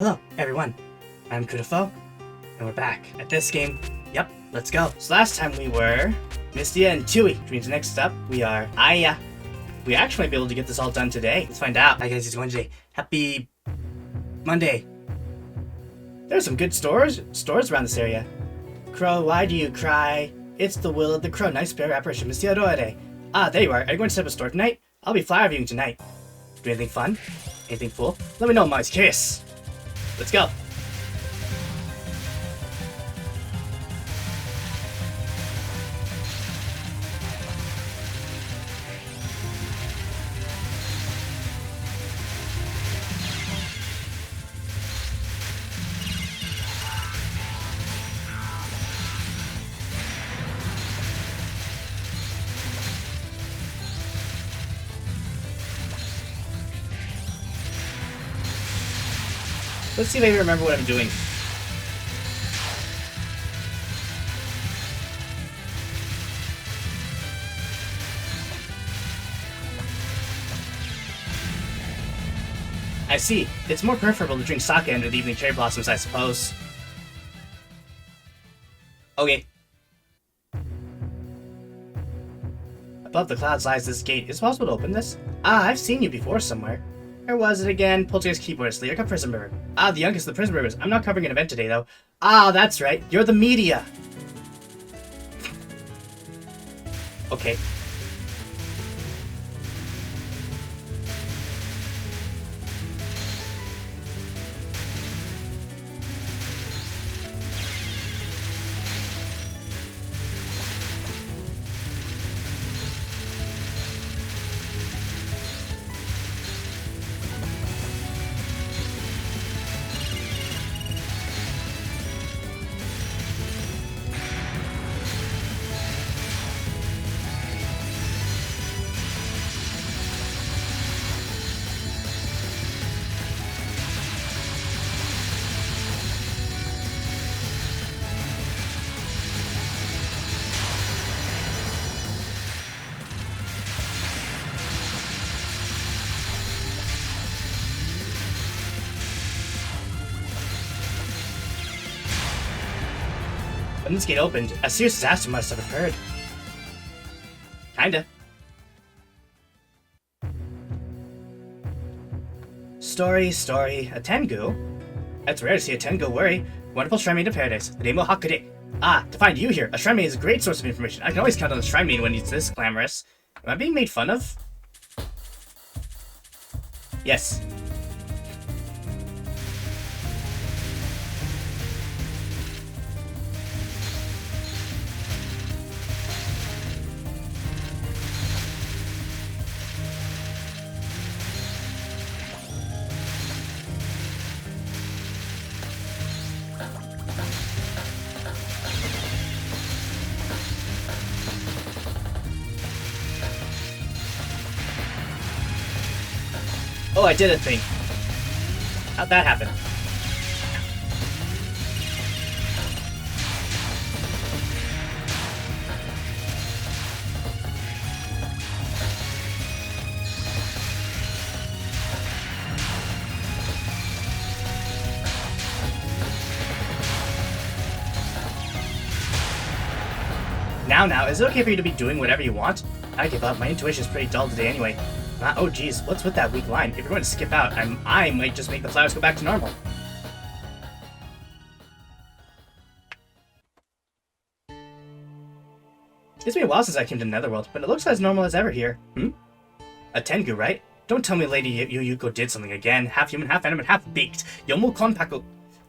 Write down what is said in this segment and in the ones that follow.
Hello, everyone. I'm KuuDefoe, and we're back at this game. Yep, let's go. So last time we were Mistia and Touhou, which means next up we are Aya. We actually might be able to get this all done today. Let's find out. Hi guys, it's Wednesday. Happy Monday. There's some good stores around this area. Crow, why do you cry? It's the will of the crow. Nice bear apparition, Mistia Doere. Ah, there you are. Are you going to set up a store tonight? I'll be fly reviewing tonight. Do anything fun? Anything cool? Let me know, I'm always curious. Let's go. Let's see if I remember what I'm doing. I see. It's more preferable to drink sake under the evening cherry blossoms, I suppose. Okay. Above the clouds lies this gate. Is it possible to open this? Ah, I've seen you before somewhere. Where was it again? Poltergeist keyboardist, Lyrica Prison River. Ah, the youngest of the Prison Rivers. I'm not covering an event today, though. Ah, that's right. You're the media. Okay. When this gate opened, a serious disaster must have occurred. Kinda. Story. A Tengu? It's rare to see a Tengu worry. Wonderful shrine maid of paradise. The name of Hakure. Ah, to find you here. A shrine maid is a great source of information. I can always count on the shrine maid when it's this glamorous. Am I being made fun of? Yes. Oh, I did a thing. How'd that happen? Now, is it okay for you to be doing whatever you want? I give up. My intuition is pretty dull today anyway. Oh geez, what's with that weak line? If you're going to skip out, I might just make the flowers go back to normal. It's been a while since I came to Netherworld, but it looks as normal as ever here. A Tengu, right? Don't tell me Lady Yuyuko did something again. Half human, half animate, half baked. Yomu Konpaku.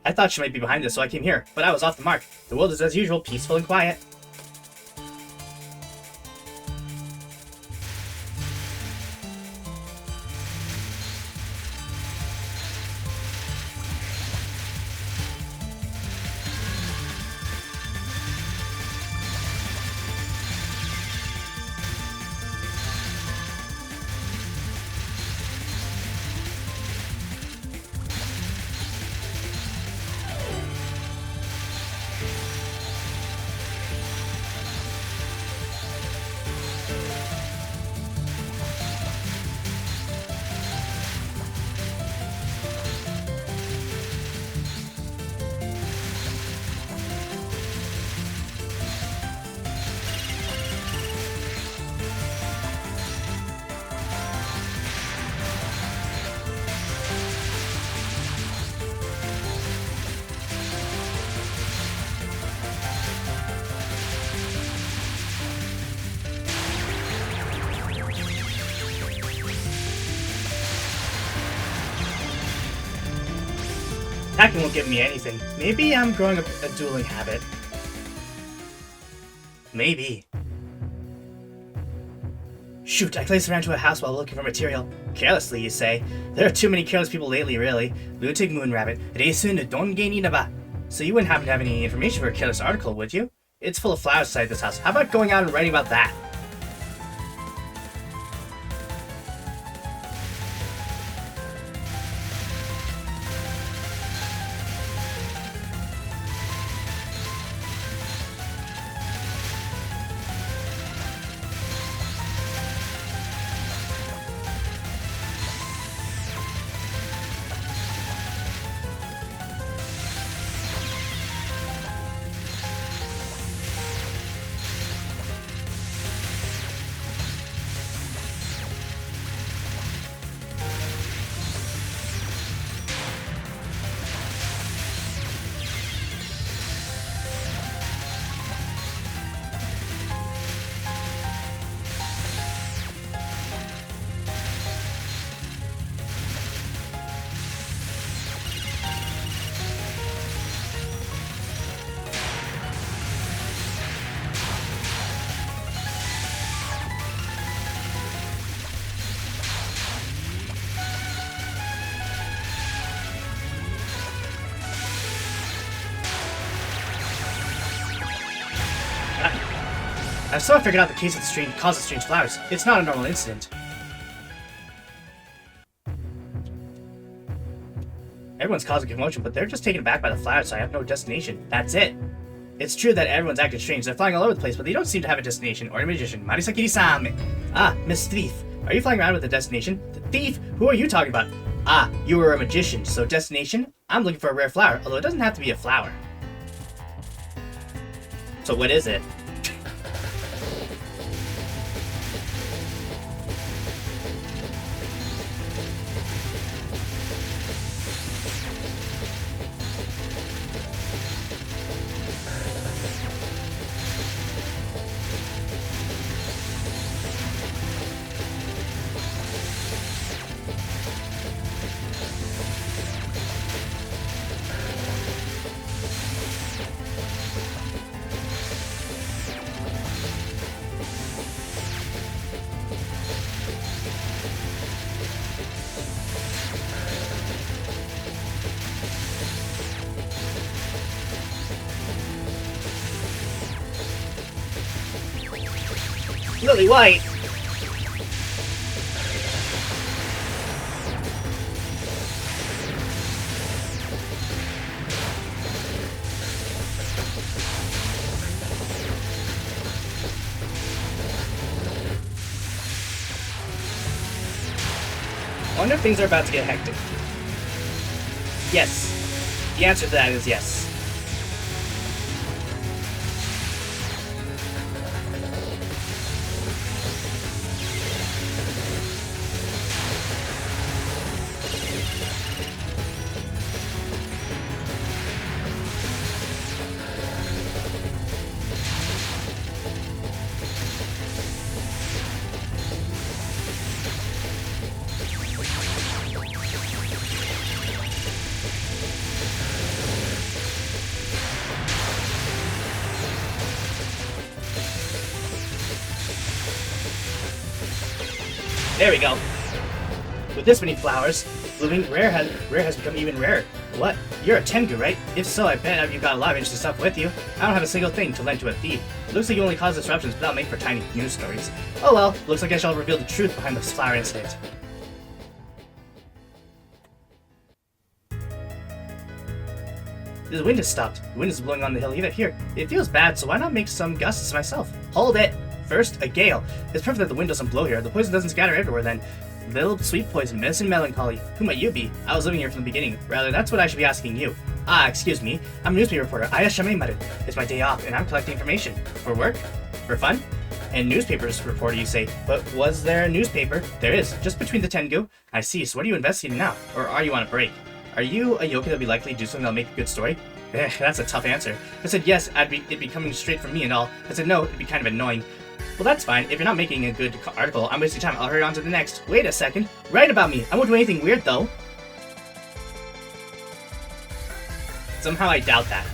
I thought she might be behind this, so I came here, but I was off the mark. The world is as usual, peaceful and quiet. Attacking won't give me anything. Maybe I'm growing a dueling habit. Maybe. Shoot, I placed around to a house while looking for material. Carelessly, you say. There are too many careless people lately, really. Lutig Moonrabbit, Reisun Donge Ninaba. So you wouldn't happen to have any information for a careless article, would you? It's full of flowers inside this house. How about going out and writing about that? I've sort of figured out the case of the cause of strange flowers. It's not a normal incident. Everyone's causing commotion, but they're just taken aback by the flowers, so I have no destination. That's it. It's true that everyone's acting strange. They're flying all over the place, but they don't seem to have a destination or a magician. Marisakiri-san. Ah, Miss Thief. Are you flying around with a destination? The thief? Who are you talking about? Ah, you were a magician, so destination? I'm looking for a rare flower, although it doesn't have to be a flower. So what is it? Lily White! I wonder if things are about to get hectic. Yes. The answer to that is yes. There we go. With this many flowers, blooming, rare has become even rarer. What? You're a Tengu, right? If so, I bet you've got a lot of interesting stuff with you. I don't have a single thing to lend to a thief. Looks like you only cause disruptions, but that'll make for tiny news stories. Oh well, looks like I shall reveal the truth behind this flower incident. The wind has stopped. The wind is blowing on the hill even here. It feels bad, so why not make some gusts myself? Hold it! First, a gale. It's perfect that the wind doesn't blow here. The poison doesn't scatter everywhere then. Little sweet poison, medicine melancholy. Who might you be? I was living here from the beginning. Rather, that's what I should be asking you. Ah, excuse me. I'm a newspaper reporter, Aya Shamemaru. It's my day off, and I'm collecting information. For work? For fun? And newspapers reporter, you say. But was there a newspaper? There is, just between the Tengu. I see, so what are you investigating now? Or are you on a break? Are you a yokai that'll be likely to do something that'll make a good story? That's a tough answer. If I said yes, it'd be coming straight from me and all. If I said no, it'd be kind of annoying. Well, that's fine. If you're not making a good article, I'm wasting time. I'll hurry on to the next. Wait a second. Write about me. I won't do anything weird, though. Somehow I doubt that.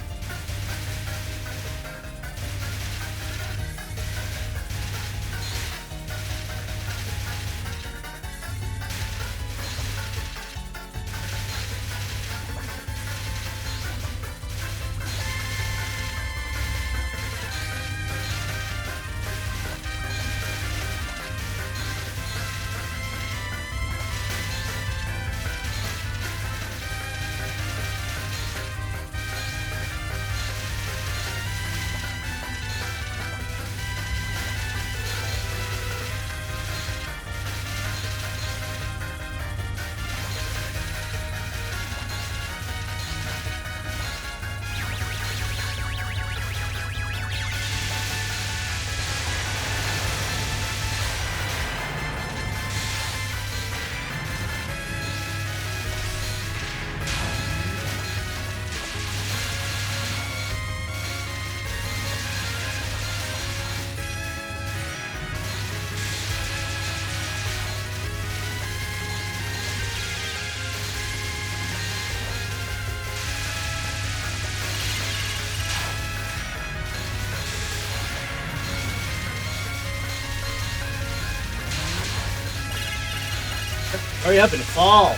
Hurry up and fall!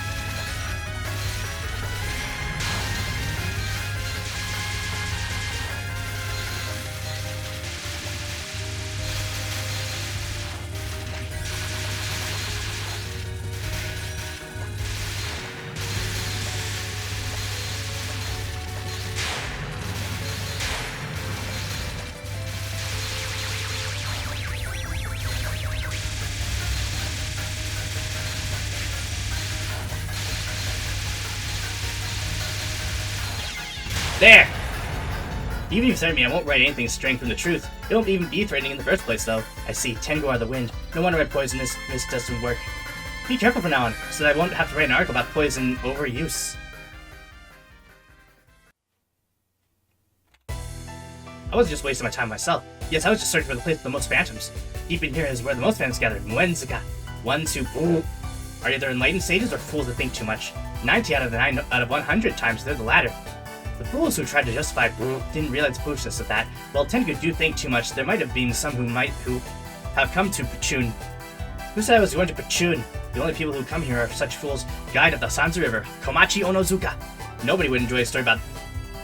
There! Even if you threaten me, I won't write anything straying from the truth. It won't even be threatening in the first place, though. I see. Tengu are the wind. No wonder my poisonous mist doesn't work. Be careful from now on, so that I won't have to write an article about poison overuse. I wasn't just wasting my time myself. Yes, I was just searching for the place with the most phantoms. Deep in here is where the most phantoms gather. Muenzuka. Ones who are either enlightened sages or fools that think too much. 90 out of 100 times they're the latter. The fools who tried to justify didn't realize the foolishness of that. While Tengu do think too much, there might have been some who have come to Pachun. Who said I was going to Pachun? The only people who come here are such fools. Guide of the Sanzu River, Komachi Onozuka. Nobody would enjoy a story about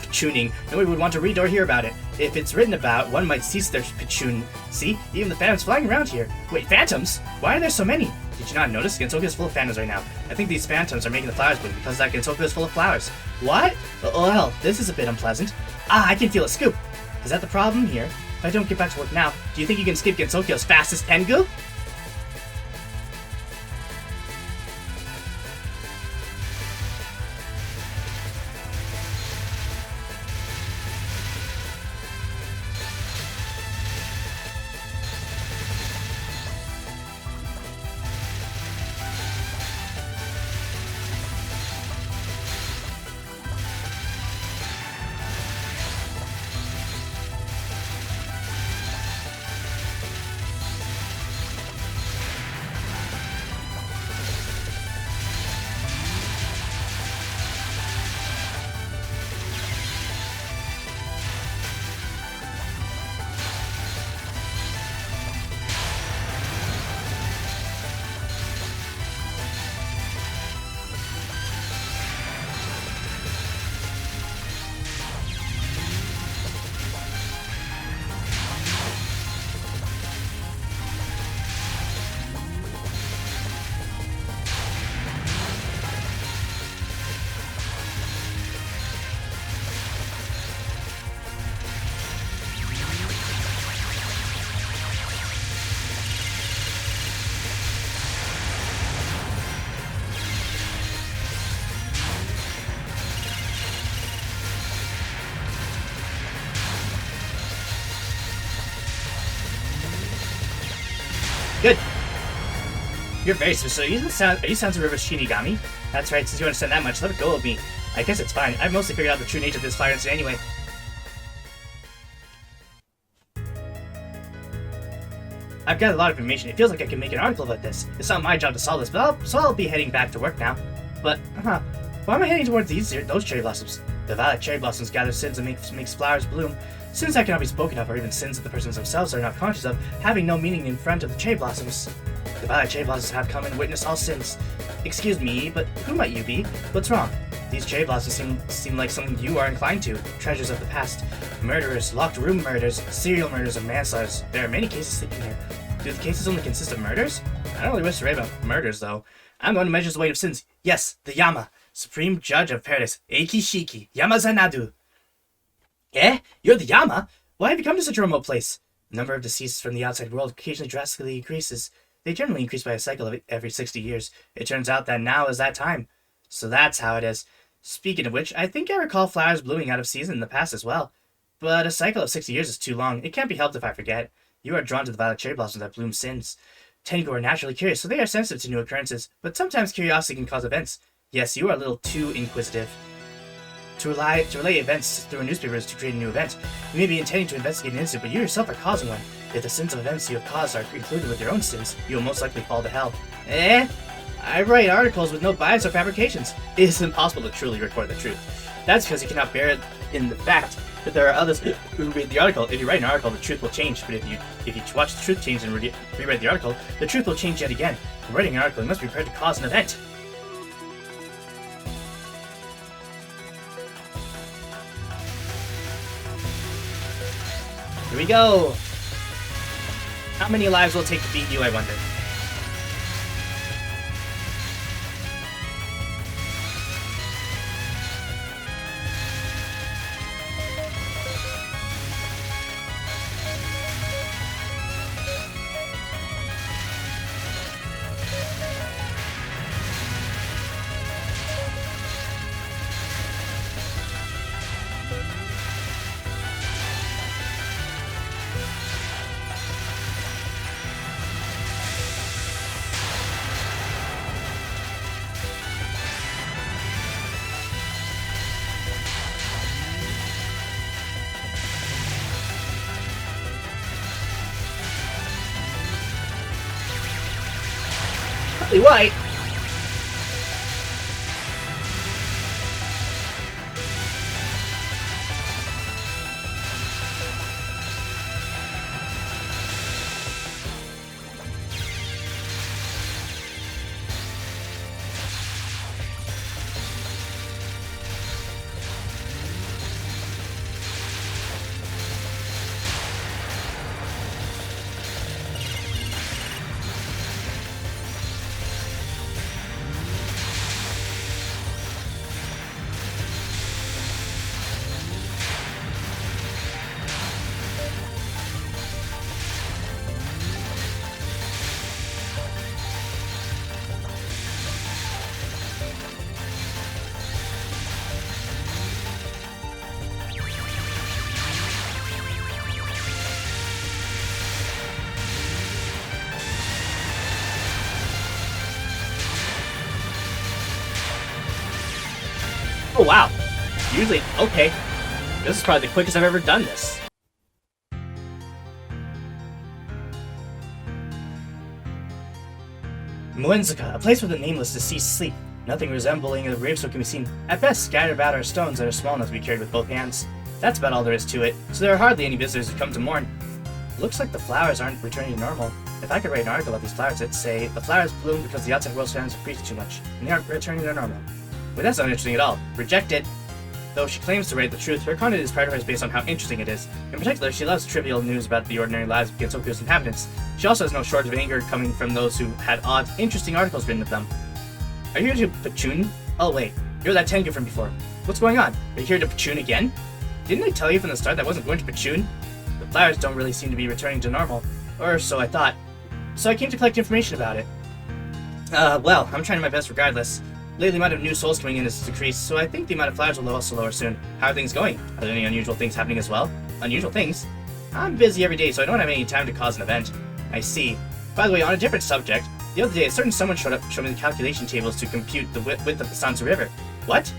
Pachuning. Nobody would want to read or hear about it. If it's written about, one might cease their Pachun. See? Even the phantoms flying around here. Wait, phantoms? Why are there so many? Did you not notice? Gensoku is full of phantoms right now. I think these phantoms are making the flowers bloom because that Gensoku is full of flowers. What? Well, this is a bit unpleasant. Ah, I can feel a scoop. Is that the problem here? If I don't get back to work now, do you think you can skip Gensoku as fast as Tengu? Good. You're very specific. Are you Sanzu River's Shinigami? That's right, since you understand that much, let it go of me. I guess it's fine. I've mostly figured out the true nature of this fire incident anyway. I've got a lot of information. It feels like I can make an article about this. It's not my job to solve this, but I'll be heading back to work now. But, Why am I heading towards those cherry blossoms? The violet cherry blossoms gather sins and makes flowers bloom. Sins that cannot be spoken of, or even sins that the persons themselves are not conscious of, having no meaning in front of the cherry blossoms. The violet cherry blossoms have come and witnessed all sins. Excuse me, but who might you be? What's wrong? These cherry blossoms seem like something you are inclined to. Treasures of the past. Murderers, locked room murders, serial murders, and manslaughters. There are many cases sleeping here. Do the cases only consist of murders? I don't really wish to write about murders, though. I'm going to measure the weight of sins. Yes, the Yama, Supreme Judge of Paradise, Eikishiki, Yamazanadu. Eh? You're the Yama? Why have you come to such a remote place? The number of deceased from the outside world occasionally drastically increases. They generally increase by a cycle of every 60 years. It turns out that now is that time. So that's how it is. Speaking of which, I think I recall flowers blooming out of season in the past as well. But a cycle of 60 years is too long. It can't be helped if I forget. You are drawn to the violet cherry blossoms that bloom sins. Tengu are naturally curious, so they are sensitive to new occurrences. But sometimes curiosity can cause events. Yes, you are a little too inquisitive. To relay events through a newspaper is to create a new event. You may be intending to investigate an incident, but you yourself are causing one. If the sins of events you have caused are included with your own sins, you will most likely fall to hell. Eh? I write articles with no bias or fabrications. It is impossible to truly record the truth. That's because you cannot bear it in the fact that there are others who read the article. If you write an article, the truth will change. But if you watch the truth change and rewrite the article, the truth will change yet again. When writing an article, you must be prepared to cause an event. Here we go. How many lives will it take to beat you, I wonder? White. Oh wow. Usually, okay. This is probably the quickest I've ever done this. Moenzuka, a place where the nameless deceased sleep. Nothing resembling a gravestone can be seen. At best, scattered about are stones that are small enough to be carried with both hands. That's about all there is to it, so there are hardly any visitors who come to mourn. Looks like the flowers aren't returning to normal. If I could write an article about these flowers, it'd say, the flowers bloom because the outside world surrounds have breathed too much, and they aren't returning to normal. But that's not interesting at all. Reject it. Though she claims to write the truth, her content is prioritized based on how interesting it is. In particular, she loves trivial news about the ordinary lives of Kaeizuka's inhabitants. She also has no shortage of anger coming from those who had odd, interesting articles written of them. Are you here to Pachun? Oh wait, you're that Tengu from before. What's going on? Are you here to Pachun again? Didn't I tell you from the start that I wasn't going to Pachun? The flowers don't really seem to be returning to normal. Or so I thought. So I came to collect information about it. Well, I'm trying my best regardless. Lately, the amount of new souls coming in has decreased, so I think the amount of flowers will also lower soon. How are things going? Are there any unusual things happening as well? Unusual things? I'm busy every day, so I don't have any time to cause an event. I see. By the way, on a different subject, the other day a certain someone showed up showing me the calculation tables to compute the width of the Sansa River. What?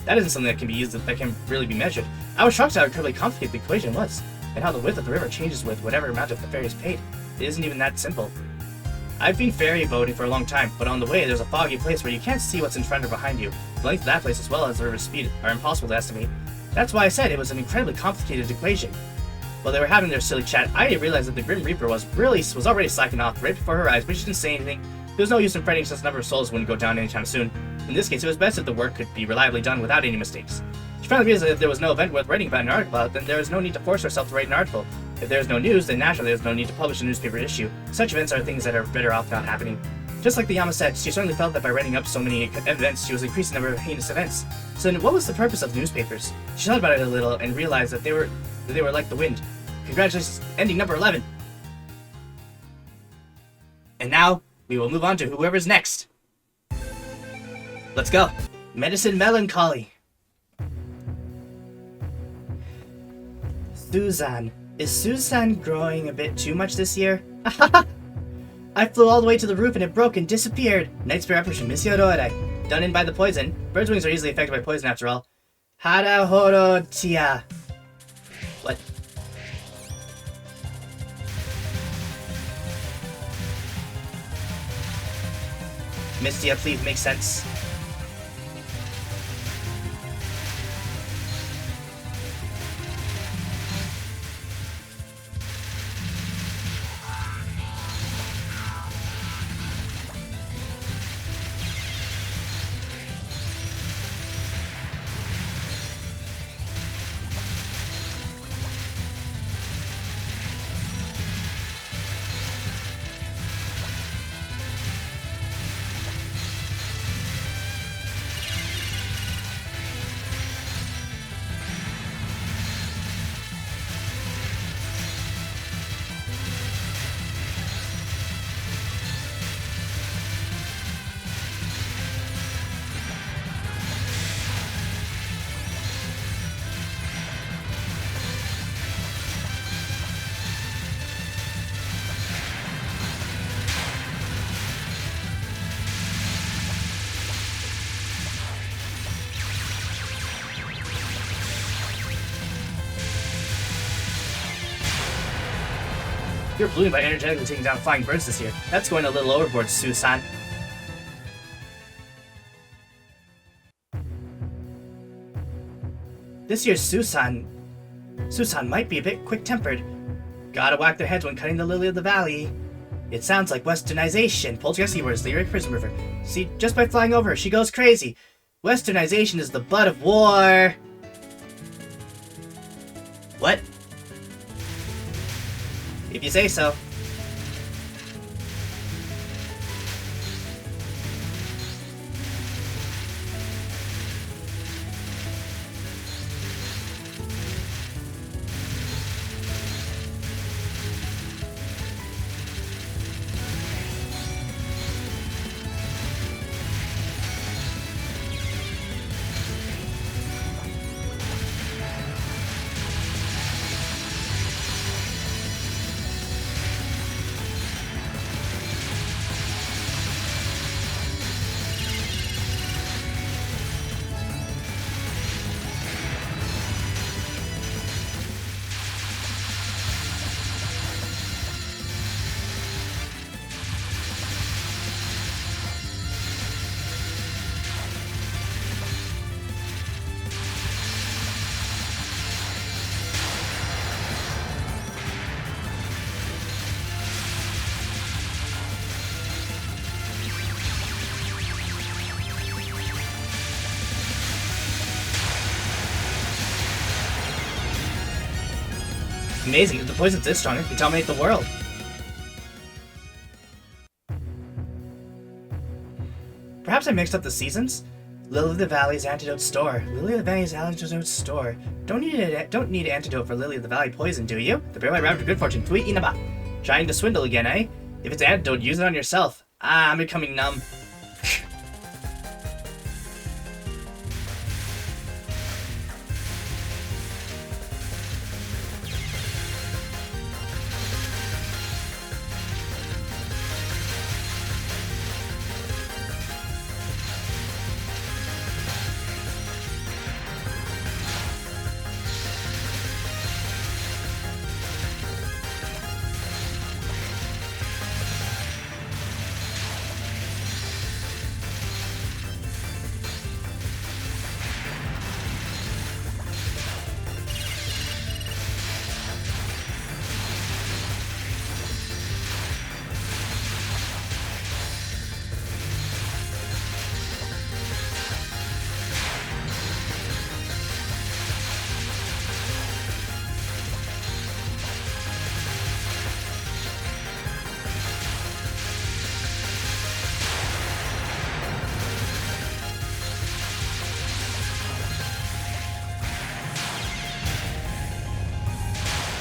That isn't something that can be used, that can really be measured. I was shocked at how incredibly complicated the equation was, and how the width of the river changes with whatever amount of the ferry is paid. It isn't even that simple. I've been ferry boating for a long time, but on the way there's a foggy place where you can't see what's in front or behind you. The length of that place as well as the river's speed are impossible to estimate. That's why I said it was an incredibly complicated equation. While they were having their silly chat, I realized that the Grim Reaper was already slacking off right before her eyes, but she didn't say anything. There was no use in fretting since the number of souls wouldn't go down anytime soon. In this case, it was best if the work could be reliably done without any mistakes. She finally realized that if there was no event worth writing about an article about, then there was no need to force herself to write an article. If there is no news, then naturally there's no need to publish a newspaper issue. Such events are things that are better off not happening. Just like the Yama said, she certainly felt that by writing up so many events, she was increasing the number of heinous events. So then what was the purpose of newspapers? She thought about it a little and realized that they were like the wind. Congratulations, ending number 11! And now, we will move on to whoever's next. Let's go. Medicine Melancholy. Suzanne. Is Suzanne growing a bit too much this year? I flew all the way to the roof and it broke and disappeared. Night Spirit apparition, Monsieur Rore. Done in by the poison. Birds' wings are easily affected by poison after all. Hara Horo Tia. What? Mistia, please make sense. You're blooming by energetically taking down flying birds this year. That's going a little overboard, Susan. This year's Susan might be a bit quick-tempered. Gotta whack their heads when cutting the lily of the valley. It sounds like westernization. Poltergeist keywords, the Lyric Prison River. See, just by flying over her, she goes crazy. Westernization is the butt of war. What? If you say so. Amazing, if the poison's this strong, it can dominate the world. Perhaps I mixed up the seasons? Lily of the Valley's Antidote Store. Lily of the Valley's Antidote Store. Don't need antidote for Lily of the Valley poison, do you? The Bear White Rabbit of Good Fortune. Tweet Inaba. Trying to swindle again, eh? If it's antidote, use it on yourself. Ah, I'm becoming numb.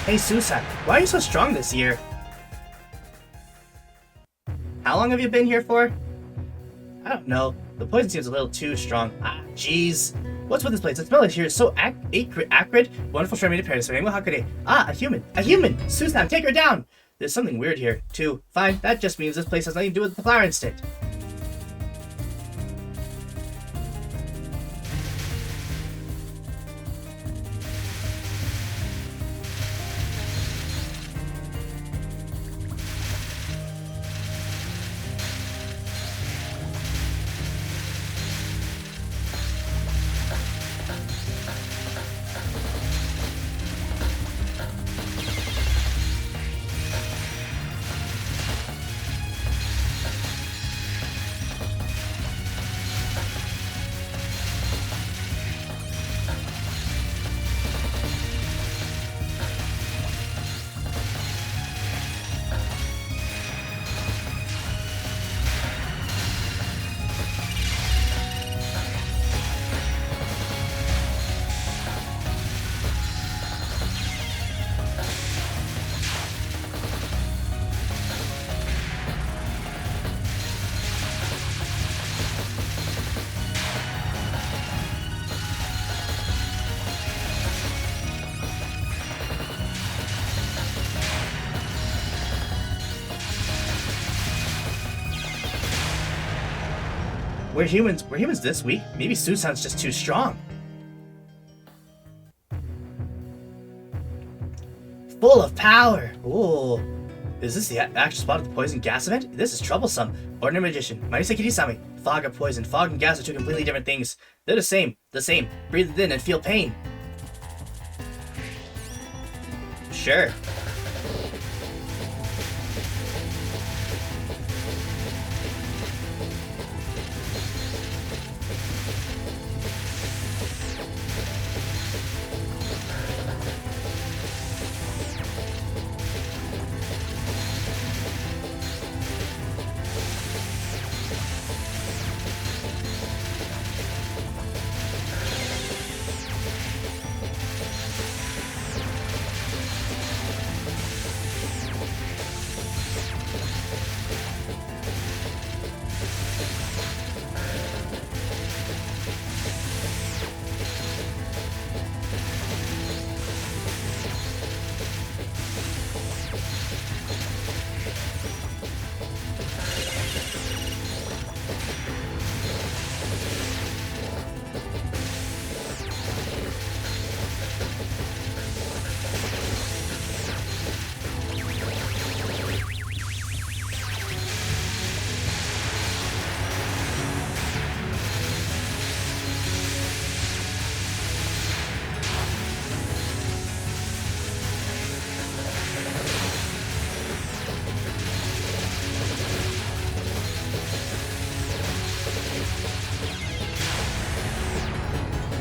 Hey Susan, why are you so strong this year? How long have you been here for? I don't know. The poison seems a little too strong. Ah, jeez. What's with this place? The smell here is so acrid. Wonderful shrimp made paradise. How could it? Ah, a human. A human! Susan, take her down! There's something weird here, too. Fine, that just means this place has nothing to do with the flower instinct. We're humans this weak. Maybe Susan's just too strong. Full of power. Ooh. Is this the actual spot of the poison gas event? This is troublesome. Ordinary magician. Marise Kirisame. Fog or poison. Fog and gas are two completely different things. They're the same. The same. Breathe it in and feel pain. Sure.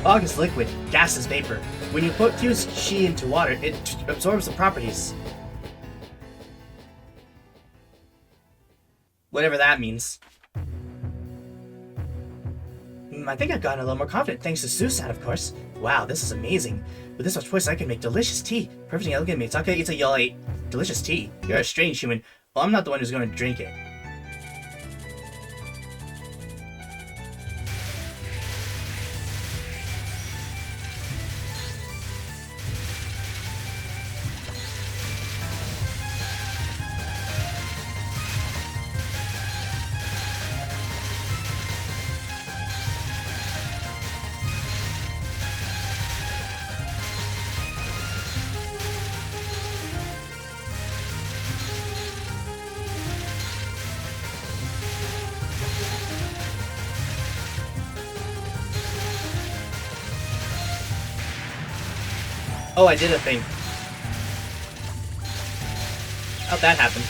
Fog is liquid, gas is vapor. When you fuse Qi into water, it absorbs the properties. Whatever that means. I think I've gotten a little more confident thanks to Susan, of course. Wow, this is amazing. With this much poison, I can make delicious tea. Perfect and elegant Mitake Ita Yoi. Delicious tea? You're a strange human. Well, I'm not the one who's going to drink it. Oh, I did a thing. How'd that happen?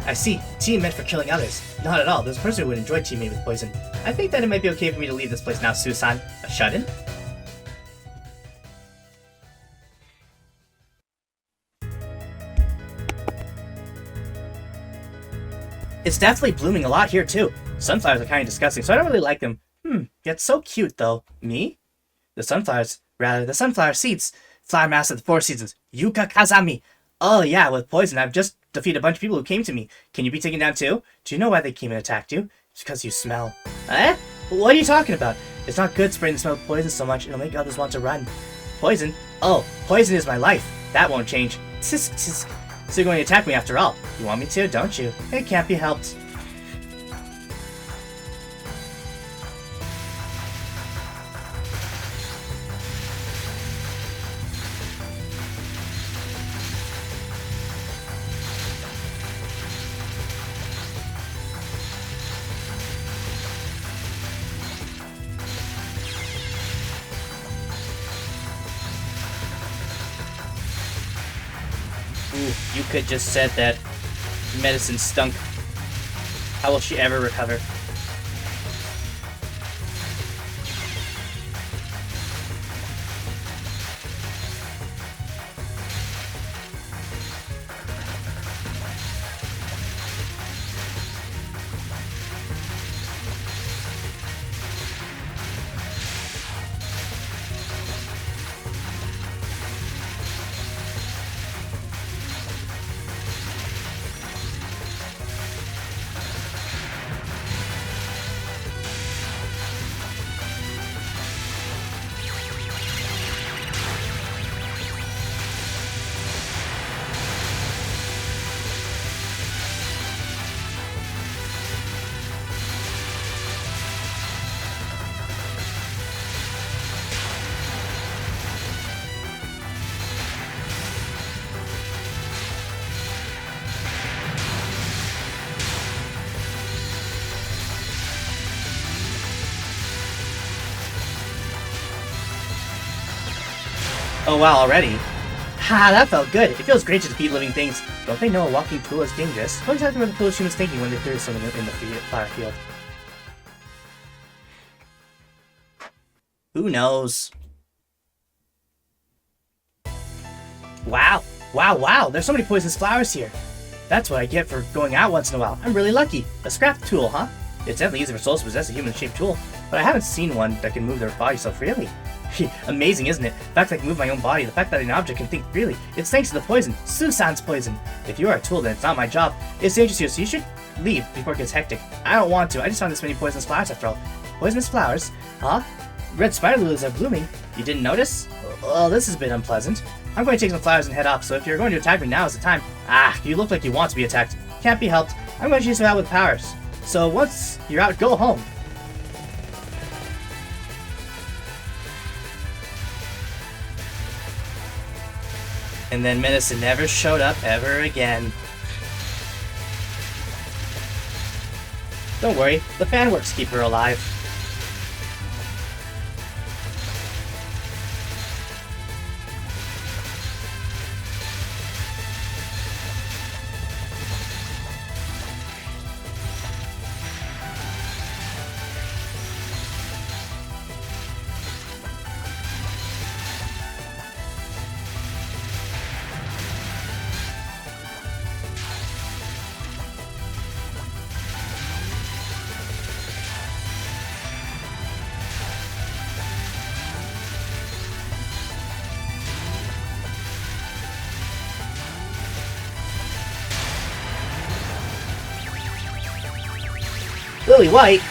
I see. Team meant for killing others. Not at all. There's a person who would enjoy teammating with poison. I think that it might be okay for me to leave this place now, Susan. A shut-in? It's definitely blooming a lot here, too. Sunflowers are kind of disgusting, so I don't really like them. Yet so cute, though. Me? The sunflower seeds. Flower master of the 4 seasons. Yuka Kazami. Oh yeah, with poison, I've just defeated a bunch of people who came to me. Can you be taken down too? Do you know why they came and attacked you? It's because you smell. Eh? What are you talking about? It's not good spraying the smell of poison so much, it'll make others want to run. Poison? Oh, poison is my life. That won't change. Tisk, tisk. So you're going to attack me after all. You want me to, don't you? It can't be helped. Ooh, you could just said that medicine stunk. How will she ever recover? Oh wow, already? Ha, that felt good. It feels great to defeat living things. Don't they know a walking pool is dangerous? What exactly were the foolish humans thinking when they threw something in the flower field? Who knows? Wow. Wow, wow. There's so many poisonous flowers here. That's what I get for going out once in a while. I'm really lucky. A scrap tool, huh? It's definitely easy for souls to possess a human-shaped tool, but I haven't seen one that can move their body so freely. Amazing, isn't it? The fact that I can move my own body, the fact that an object can think freely. It's thanks to the poison. Susan's poison. If you are a tool, then it's not my job. It's dangerous here, so you should leave before it gets hectic. I don't want to. I just found this many poisonous flowers after all. Poisonous flowers? Huh? Red spider lilies are blooming. You didn't notice? Well, this has been unpleasant. I'm going to take some flowers and head off, so if you're going to attack me, now is the time. Ah, you look like you want to be attacked. Can't be helped. I'm going to chase you out with powers. So once you're out, go home. And then Medicine never showed up ever again. Don't worry, the fan works keep her alive. Lily White?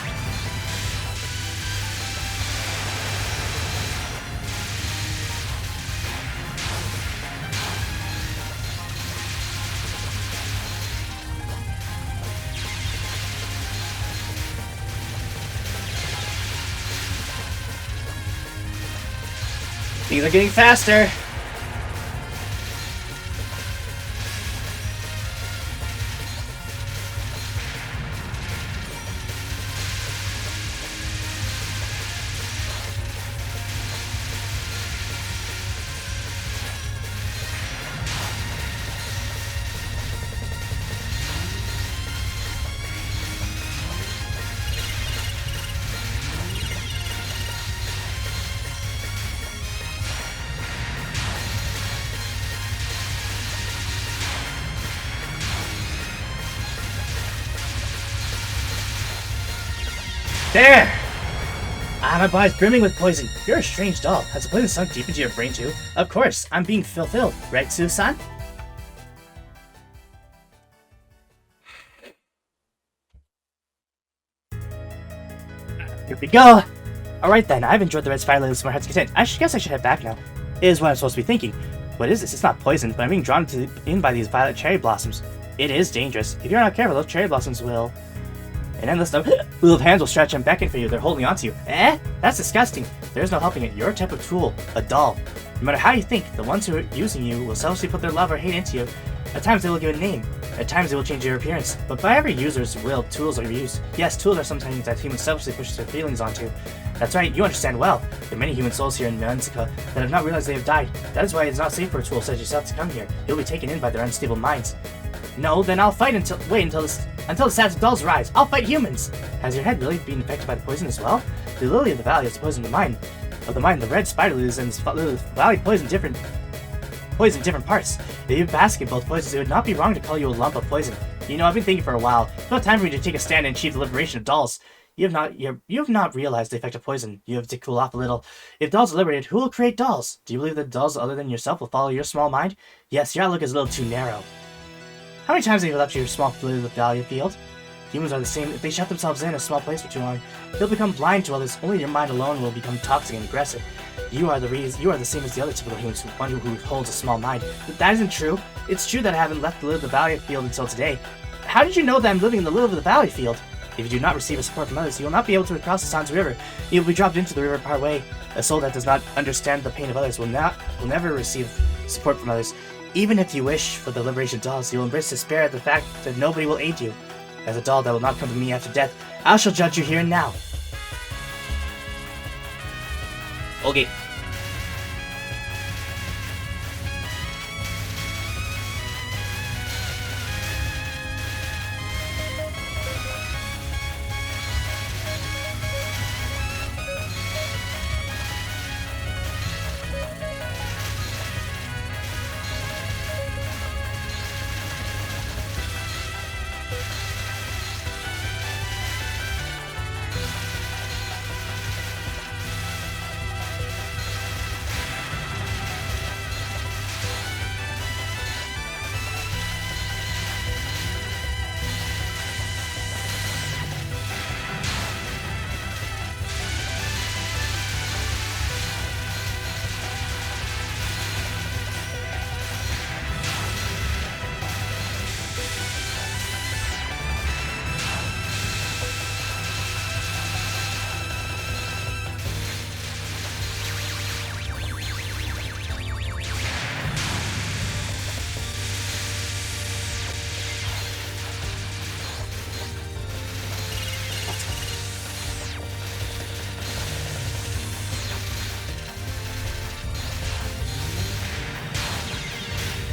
Things are getting faster. There! Ah, my body's brimming with poison. You're a strange doll. Has the poison sunk deep into your brain too? Of course, I'm being fulfilled, right, Susan? Here we go! Alright then, I've enjoyed the red spider lilies to my heart's content. I guess I should head back now. It is what I'm supposed to be thinking. What is this? It's not poison, but I'm being drawn in by these violet cherry blossoms. It is dangerous. If you're not careful, those cherry blossoms will... An endless number of hands will stretch and beckon for you. They're holding onto you. Eh? That's disgusting. There's no helping it. You're a type of tool. A doll. No matter how you think, the ones who are using you will selfishly put their love or hate into you. At times they will give a name. At times they will change your appearance. But by every user's will, tools are used. Yes, tools are sometimes that humans selfishly push their feelings onto. That's right, you understand well. There are many human souls here in Kaeizuka that have not realized they have died. That is why it is not safe for a tool such as yourself to come here. You'll be taken in by their unstable minds. No, then I'll fight until the static dolls rise. I'll fight humans. Has your head really been affected by the poison as well? The lily of the valley is the poison of the mind. The red spider lilies and the valley poison different parts. If you bask in both poisons, it would not be wrong to call you a lump of poison. You know, I've been thinking for a while. It's about time for you to take a stand and achieve the liberation of dolls. You have not realized the effect of poison. You have to cool off a little. If dolls are liberated, who will create dolls? Do you believe that dolls other than yourself will follow your small mind? Yes, your outlook is a little too narrow. How many times have you left your small valley field? Humans are the same. If they shut themselves in a small place for too long, they'll become blind to others. Only your mind alone will become toxic and aggressive. You are the same as the other typical humans, one who holds a small mind. But that isn't true. It's true that I haven't left the lily of the valley field until today. How did you know that I'm living in the lily of the valley field? If you do not receive a support from others, you will not be able to cross the Sans River. You will be dropped into the river part way. A soul that does not understand the pain of others will never receive support from others. Even if you wish for the liberation of dolls, you will embrace despair at the fact that nobody will aid you. As a doll that will not come to me after death, I shall judge you here and now. Okay.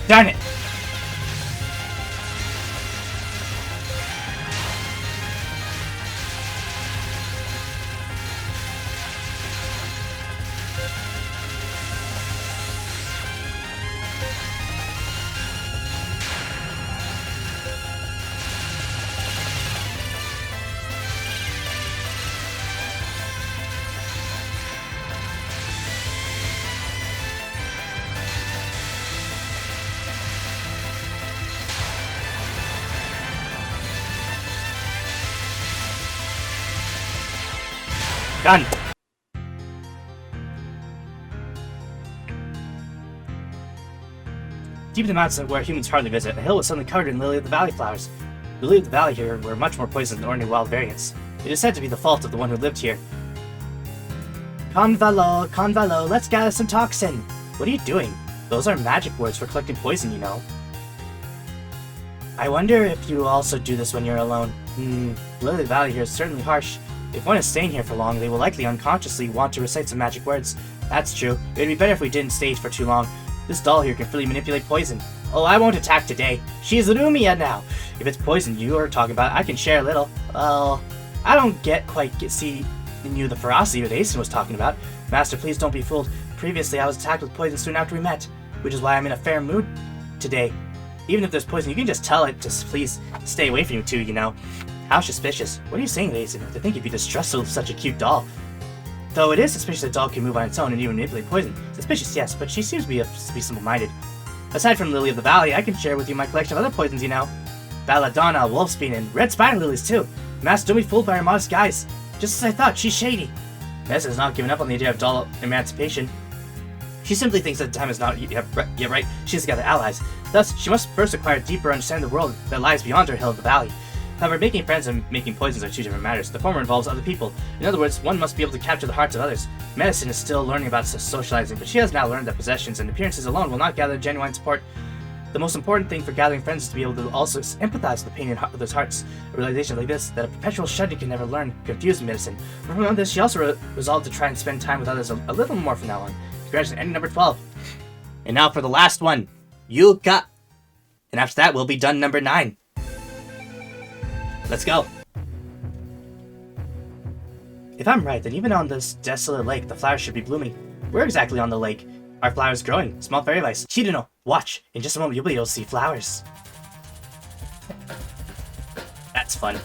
Darn it! Done! Deep in the mountains where humans hardly visit, a hill was suddenly covered in lily of the valley flowers. The lily of the valley here were much more poisonous than ordinary wild variants. It is said to be the fault of the one who lived here. Convalo, let's gather some toxin! What are you doing? Those are magic words for collecting poison, you know. I wonder if you also do this when you're alone. Lily of the valley here is certainly harsh. If one is staying here for long, they will likely unconsciously want to recite some magic words. That's true. It would be better if we didn't stay for too long. This doll here can freely manipulate poison. Oh, I won't attack today. She's Lumia now. If it's poison you are talking about, I can share a little. Well, I don't see in you the ferocity that Asen was talking about. Master, please don't be fooled. Previously, I was attacked with poison soon after we met, which is why I'm in a fair mood today. Even if there's poison, you can just tell it to please stay away from you two, you know. How suspicious. What are you saying, Raisin? To think you'd be distrustful of such a cute doll. Though it is suspicious a doll can move on its own and even manipulate poison. Suspicious, yes, but she seems to be simple-minded. Aside from Lily of the Valley, I can share with you my collection of other poisons, you know. Belladonna, Wolfsbean, and red spider lilies, too. Master, don't be fooled by her modest guise. Just as I thought, she's shady. Nessa has not given up on the idea of doll emancipation. She simply thinks that the time is not yet right. She has to gather allies. Thus, she must first acquire a deeper understanding of the world that lies beyond her hill of the valley. However, making friends and making poisons are two different matters. The former involves other people. In other words, one must be able to capture the hearts of others. Medicine is still learning about socializing, but she has now learned that possessions and appearances alone will not gather genuine support. The most important thing for gathering friends is to be able to also empathize with the pain in others' hearts. A realization like this, that a perpetual study can never learn, confused medicine. From this, she also resolved to try and spend time with others a little more from now on. Congratulations, ending number 12. And now for the last one, Yuka. And after that, we'll be done number 9. Let's go. If I'm right, then even on this desolate lake, the flowers should be blooming. Where exactly on the lake are flowers growing? Small fairy lights. Chidano, watch. In just a moment, you'll be able to see flowers. That's fun.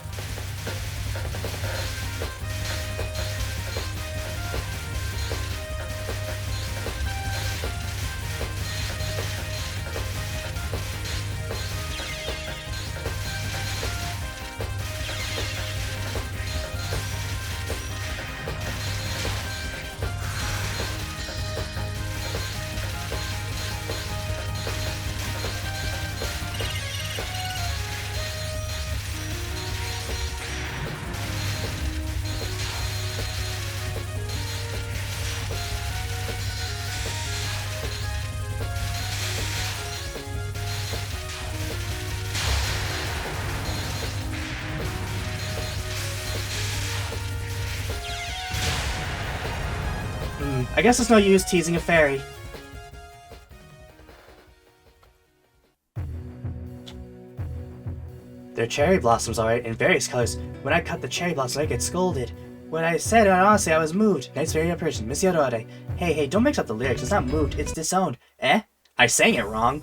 I guess it's no use teasing a fairy. They're cherry blossoms, alright, in various colors. When I cut the cherry blossoms, I get scolded. When I said it, honestly, I was moved. Nice fairy person, Miss Yodore. Hey, don't mix up the lyrics. It's not moved, it's disowned. Eh? I sang it wrong.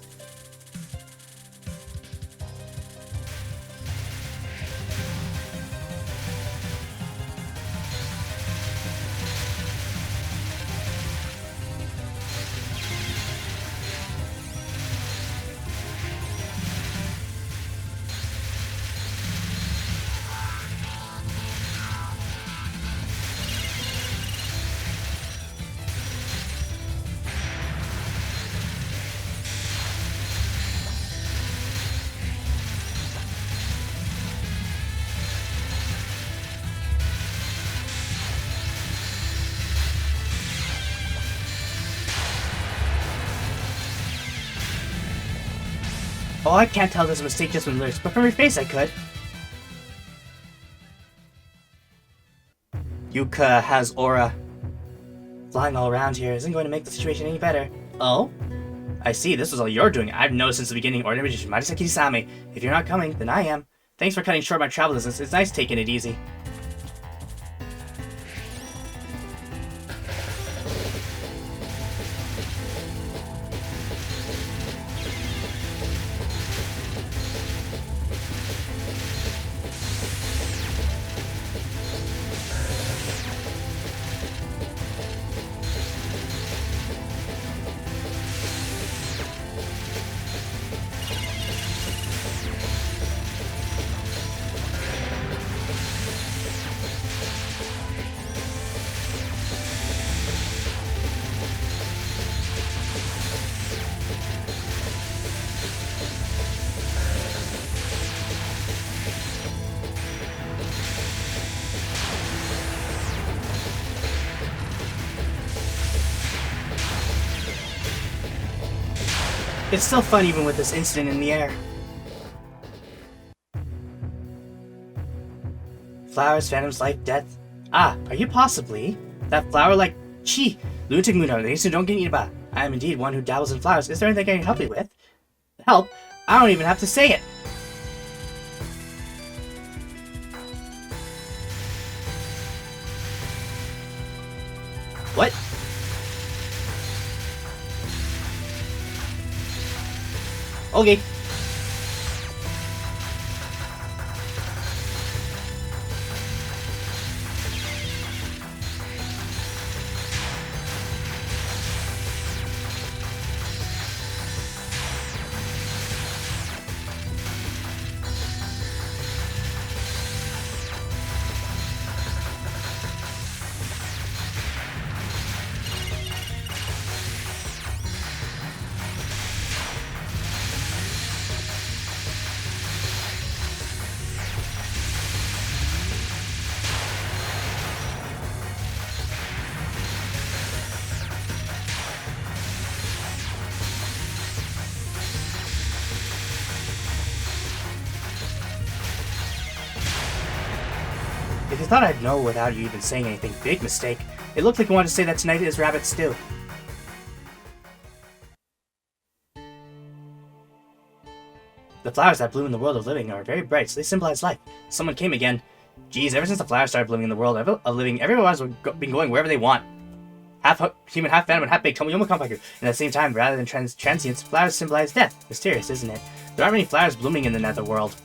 Oh, I can't tell there's a mistake just from the lyrics, but from your face I could. Yuka has aura. Flying all around here isn't going to make the situation any better. Oh? I see, this was all you're doing. I've noticed since the beginning, Ordinary Magician Marisaki-same. If you're not coming, then I am. Thanks for cutting short my travel distance. It's nice taking it easy. It's still fun even with this incident in the air. Flowers, phantoms, life, death. Ah, are you possibly that flower like Chi? Lunatic Muno, they don't get eaten by. I am indeed one who dabbles in flowers. Is there anything I can help you with? Help? I don't even have to say it. What? Okay. If you thought I'd know without you even saying anything, big mistake. It looked like you wanted to say that tonight is rabbit stew. The flowers that bloom in the world of living are very bright, so they symbolize life. Someone came again. Geez, ever since the flowers started blooming in the world of living, everyone's been going wherever they want. Half human, half venom, and half big Tomoyoma Compact. And at the same time, rather than transience, flowers symbolize death. Mysterious, isn't it? There aren't many flowers blooming in the netherworld.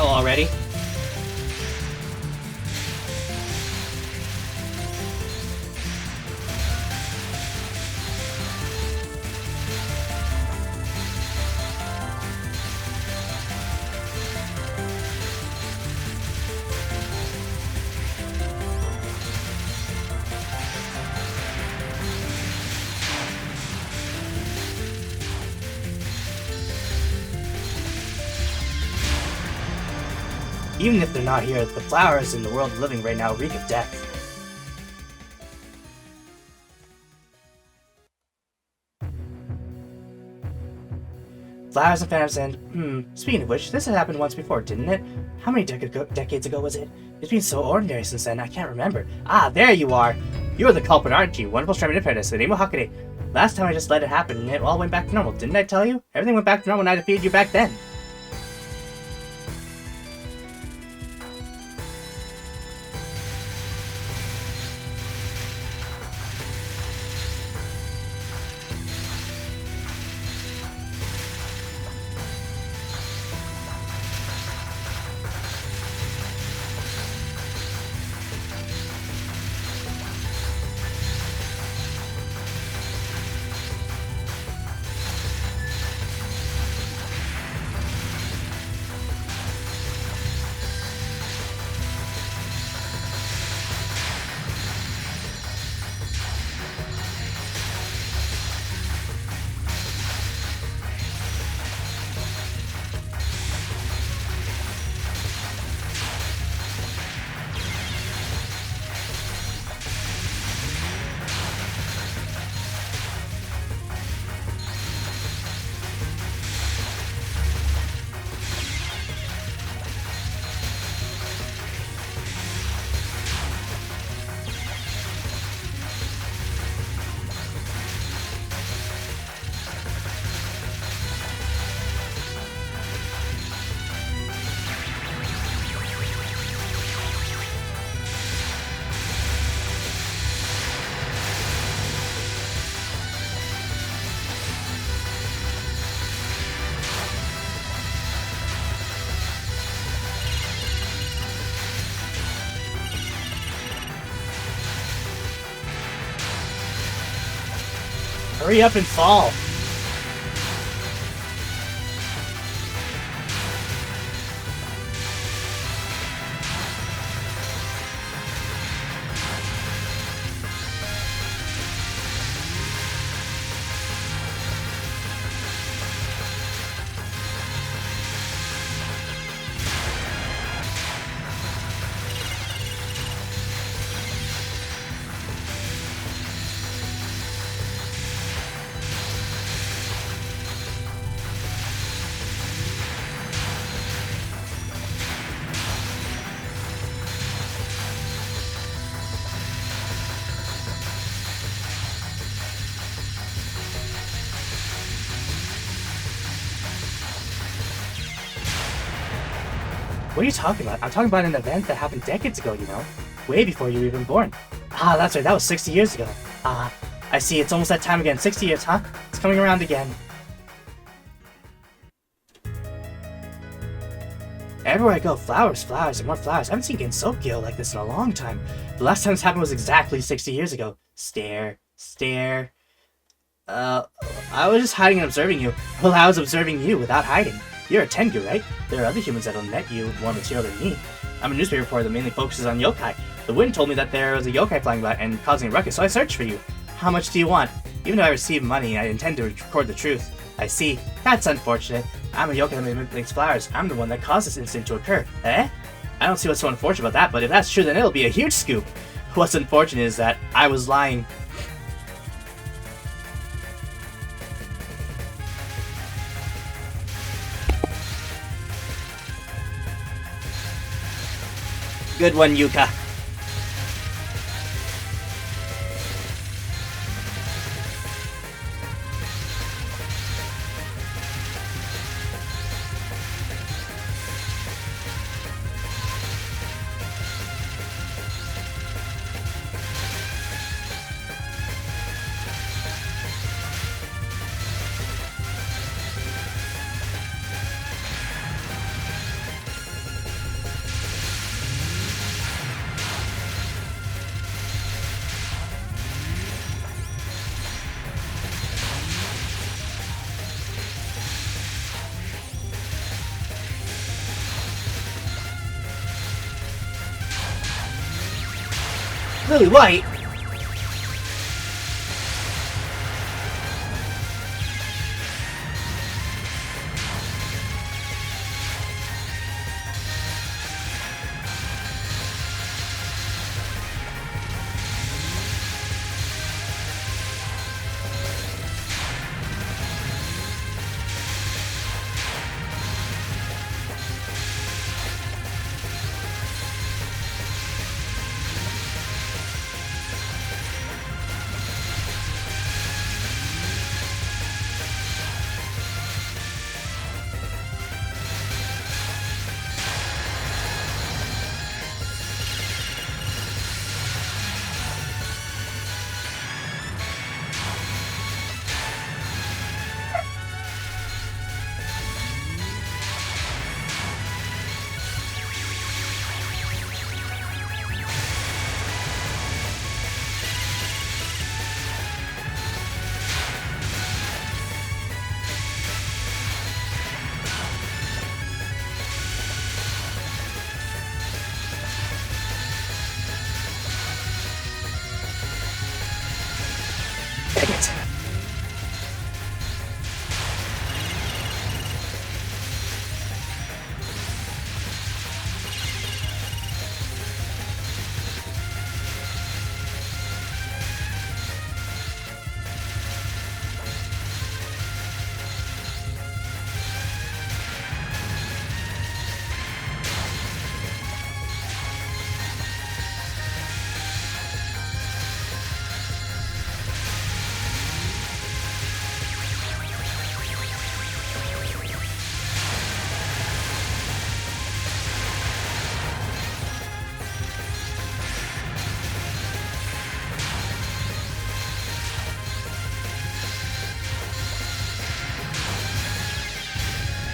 Oh, already? Even if they're not here, the flowers in the world of living right now reek of death. Flowers and phantoms and, speaking of which, this had happened once before, didn't it? How many decades ago was it? It's been so ordinary since then, I can't remember. Ah, there you are! You're the culprit, aren't you? Wonderful Striving Apprentice, the name of Hakane. Last time I just let it happen and it all went back to normal, didn't I tell you? Everything went back to normal and I defeated you back then. Hurry up and fall! What are you talking about? I'm talking about an event that happened decades ago, you know? Way before you were even born. Ah, that's right, that was 60 years ago. Ah, I see, it's almost that time again. 60 years, huh? It's coming around again. Everywhere I go, flowers, flowers, and more flowers. I haven't seen Gensokyo like this in a long time. The last time this happened was exactly 60 years ago. Stare, stare. I was just hiding and observing you. Well, I was observing you without hiding. You're a Tengu, right? There are other humans that'll net you more material than me. I'm a newspaper reporter that mainly focuses on yokai. The wind told me that there was a yokai flying about and causing a ruckus, so I searched for you. How much do you want? Even though I receive money, I intend to record the truth. I see. That's unfortunate. I'm a yokai that manipulates flowers. I'm the one that caused this incident to occur. Eh? I don't see what's so unfortunate about that, but if that's true, then it'll be a huge scoop. What's unfortunate is that I was lying. Good one, Yuka. Really white. Dang it.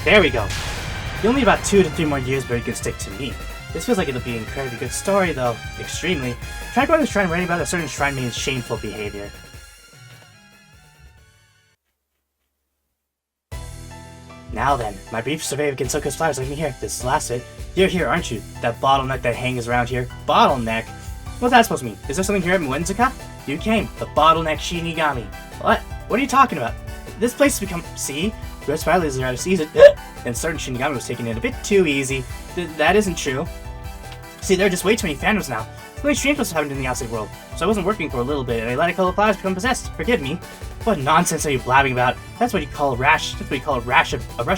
There we go. You'll need about 2 to 3 more years before you can stick to me. This feels like it'll be an incredibly good story, though. Extremely. Trying to go to the shrine writing about a certain shrine means shameful behavior. Now then, my brief survey of Kaeizuka's flowers led me here. This is the last of it. You're here, aren't you? That bottleneck that hangs around here. Bottleneck? What's that supposed to mean? Is there something here at Kaeizuka? You came. The bottleneck Shinigami. What? What are you talking about? This place has become... See? Red Spiral is out of season, and certain Shinigami was taking it a bit too easy. That isn't true. See, there are just way too many fandoms now. So many strange what's happened in the outside world. So I wasn't working for a little bit, and I let a couple of flowers become possessed. Forgive me. What nonsense are you blabbing about? That's what you call a rash. That's what you call a rush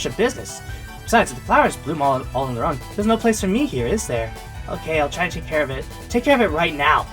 of business. Besides, if the flowers bloom all on their own, there's no place for me here, is there? Okay, I'll try to take care of it. Take care of it right now.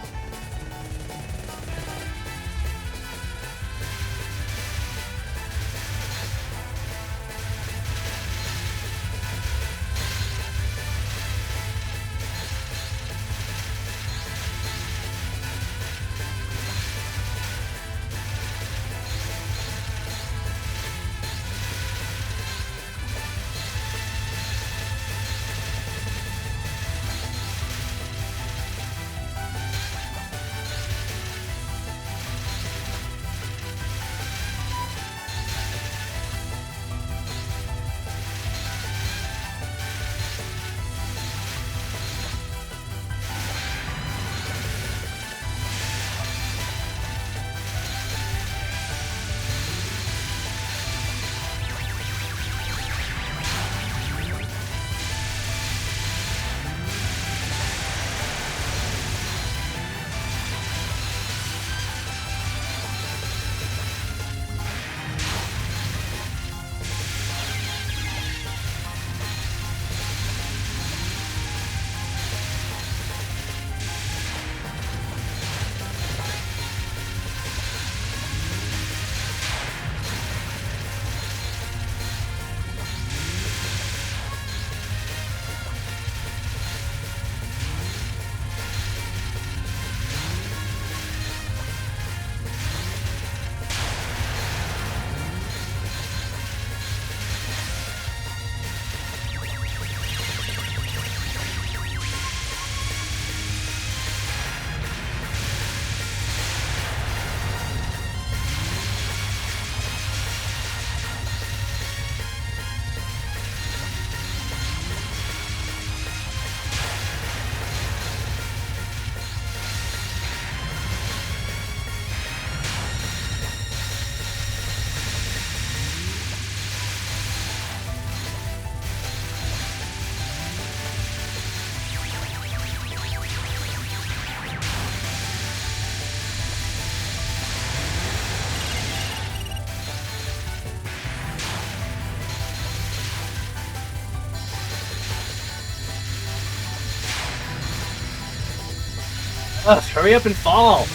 Ugh, hurry up and fall!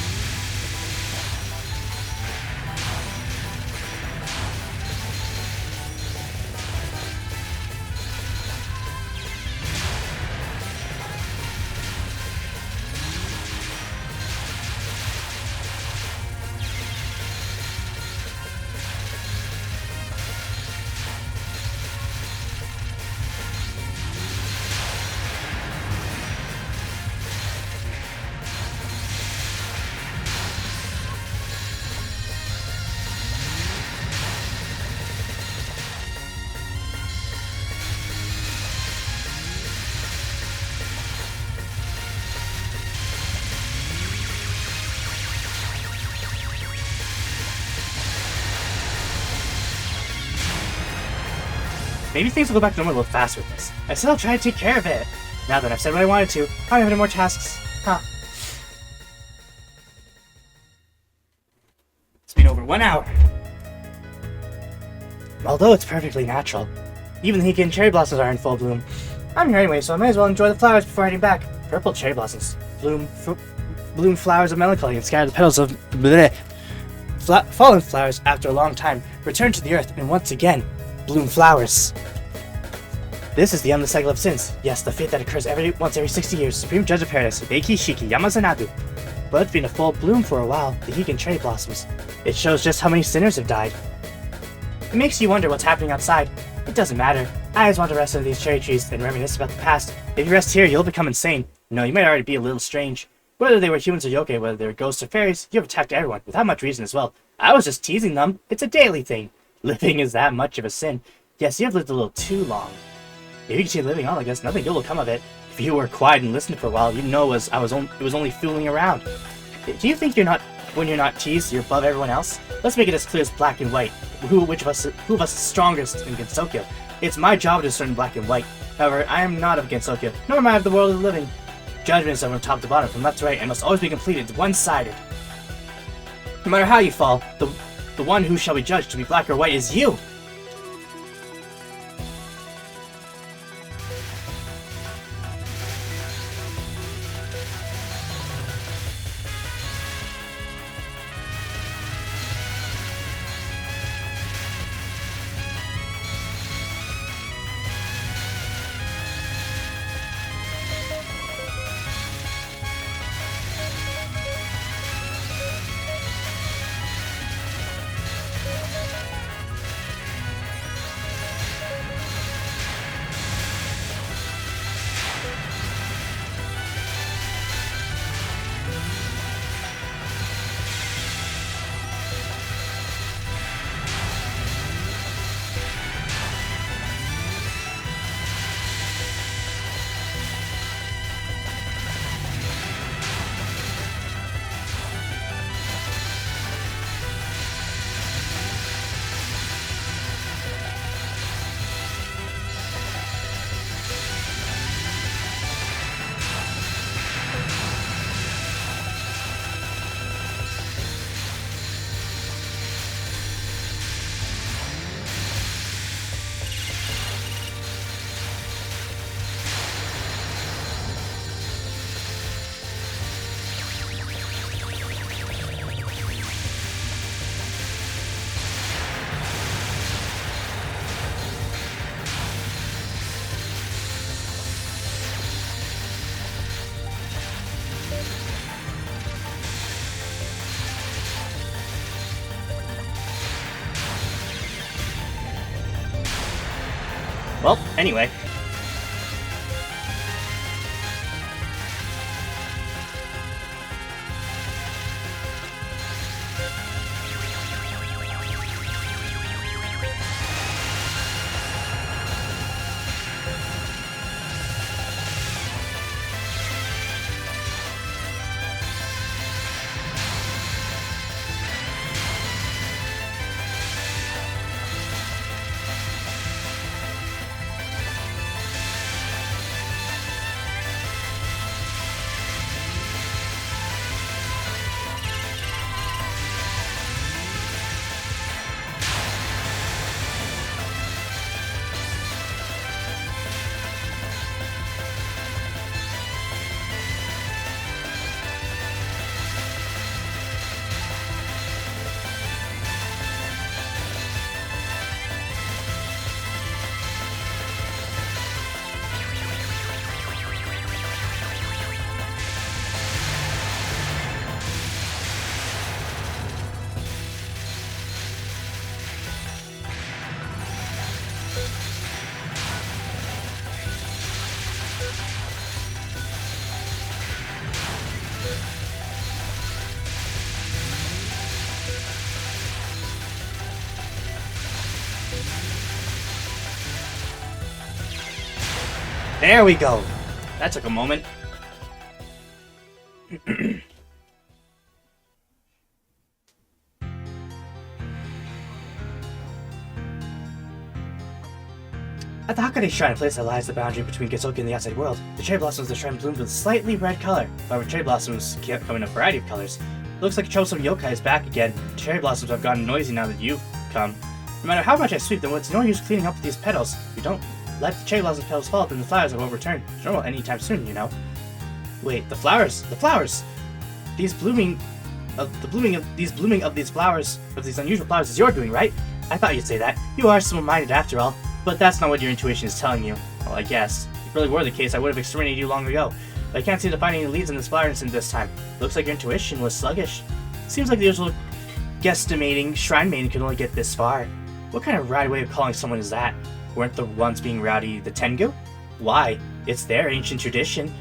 Maybe things will go back to normal a little faster with this. I said I'll try to take care of it. Now that I've said what I wanted to, I don't have any more tasks. Huh. It's been over 1 hour. Although it's perfectly natural. Even the Hiki and cherry blossoms are in full bloom. I'm here anyway, so I may as well enjoy the flowers before heading back. Purple cherry blossoms bloom flowers of melancholy and scatter the petals of bleh. Fallen flowers, after a long time, return to the earth and once again bloom flowers. This is the endless cycle of sins. Yes, the fate that occurs once every 60 years. Supreme Judge of Paradise, Beiki Shiki Yamazanadu. But it's been a full bloom for a while, the Hiki and cherry blossoms. It shows just how many sinners have died. It makes you wonder what's happening outside. It doesn't matter. I just want to rest under these cherry trees and reminisce about the past. If you rest here, you'll become insane. No, you might already be a little strange. Whether they were humans or yokai, whether they were ghosts or fairies, you have attacked everyone, without much reason as well. I was just teasing them. It's a daily thing. Living is that much of a sin. Yes, you have lived a little too long. If you continue living on like this, nothing good will come of it. If you were quiet and listened for a while, you'd know it was only fooling around. Do you think when you're not teased, you're above everyone else? Let's make it as clear as black and white. Who of us is strongest in Gensokyo? It's my job to discern black and white. However, I am not of Gensokyo, nor am I of the world of the living. Judgment is from top to bottom, from left to right, and must always be completed one-sided. No matter how you fall, the one who shall be judged to be black or white is you! Well, anyway. There we go. That took a moment. At the Hakone Shrine, a place that lies the boundary between Kaeizuka and the outside world, the cherry blossoms of the shrine bloomed with a slightly red color. However, cherry blossoms come in a variety of colors. It looks like a troublesome yokai is back again. Cherry blossoms have gotten noisy now that you've come. No matter how much I sweep them, it's no use cleaning up these petals. If you don't let the cherry blossom petals fall, then the flowers won't return to normal anytime soon, you know. Wait, the flowers! The flowers! The blooming of these flowers, of these unusual flowers, is your doing, right? I thought you'd say that. You are simple-minded after all. But that's not what your intuition is telling you. Well, I guess. If it really were the case, I would have exterminated you long ago. But I can't seem to find any leads in this flower incident this time. Looks like your intuition was sluggish. Seems like the usual guesstimating shrine maiden could only get this far. What kind of rowdy way of calling someone is that? Weren't the ones being rowdy the Tengu? Why? It's their ancient tradition.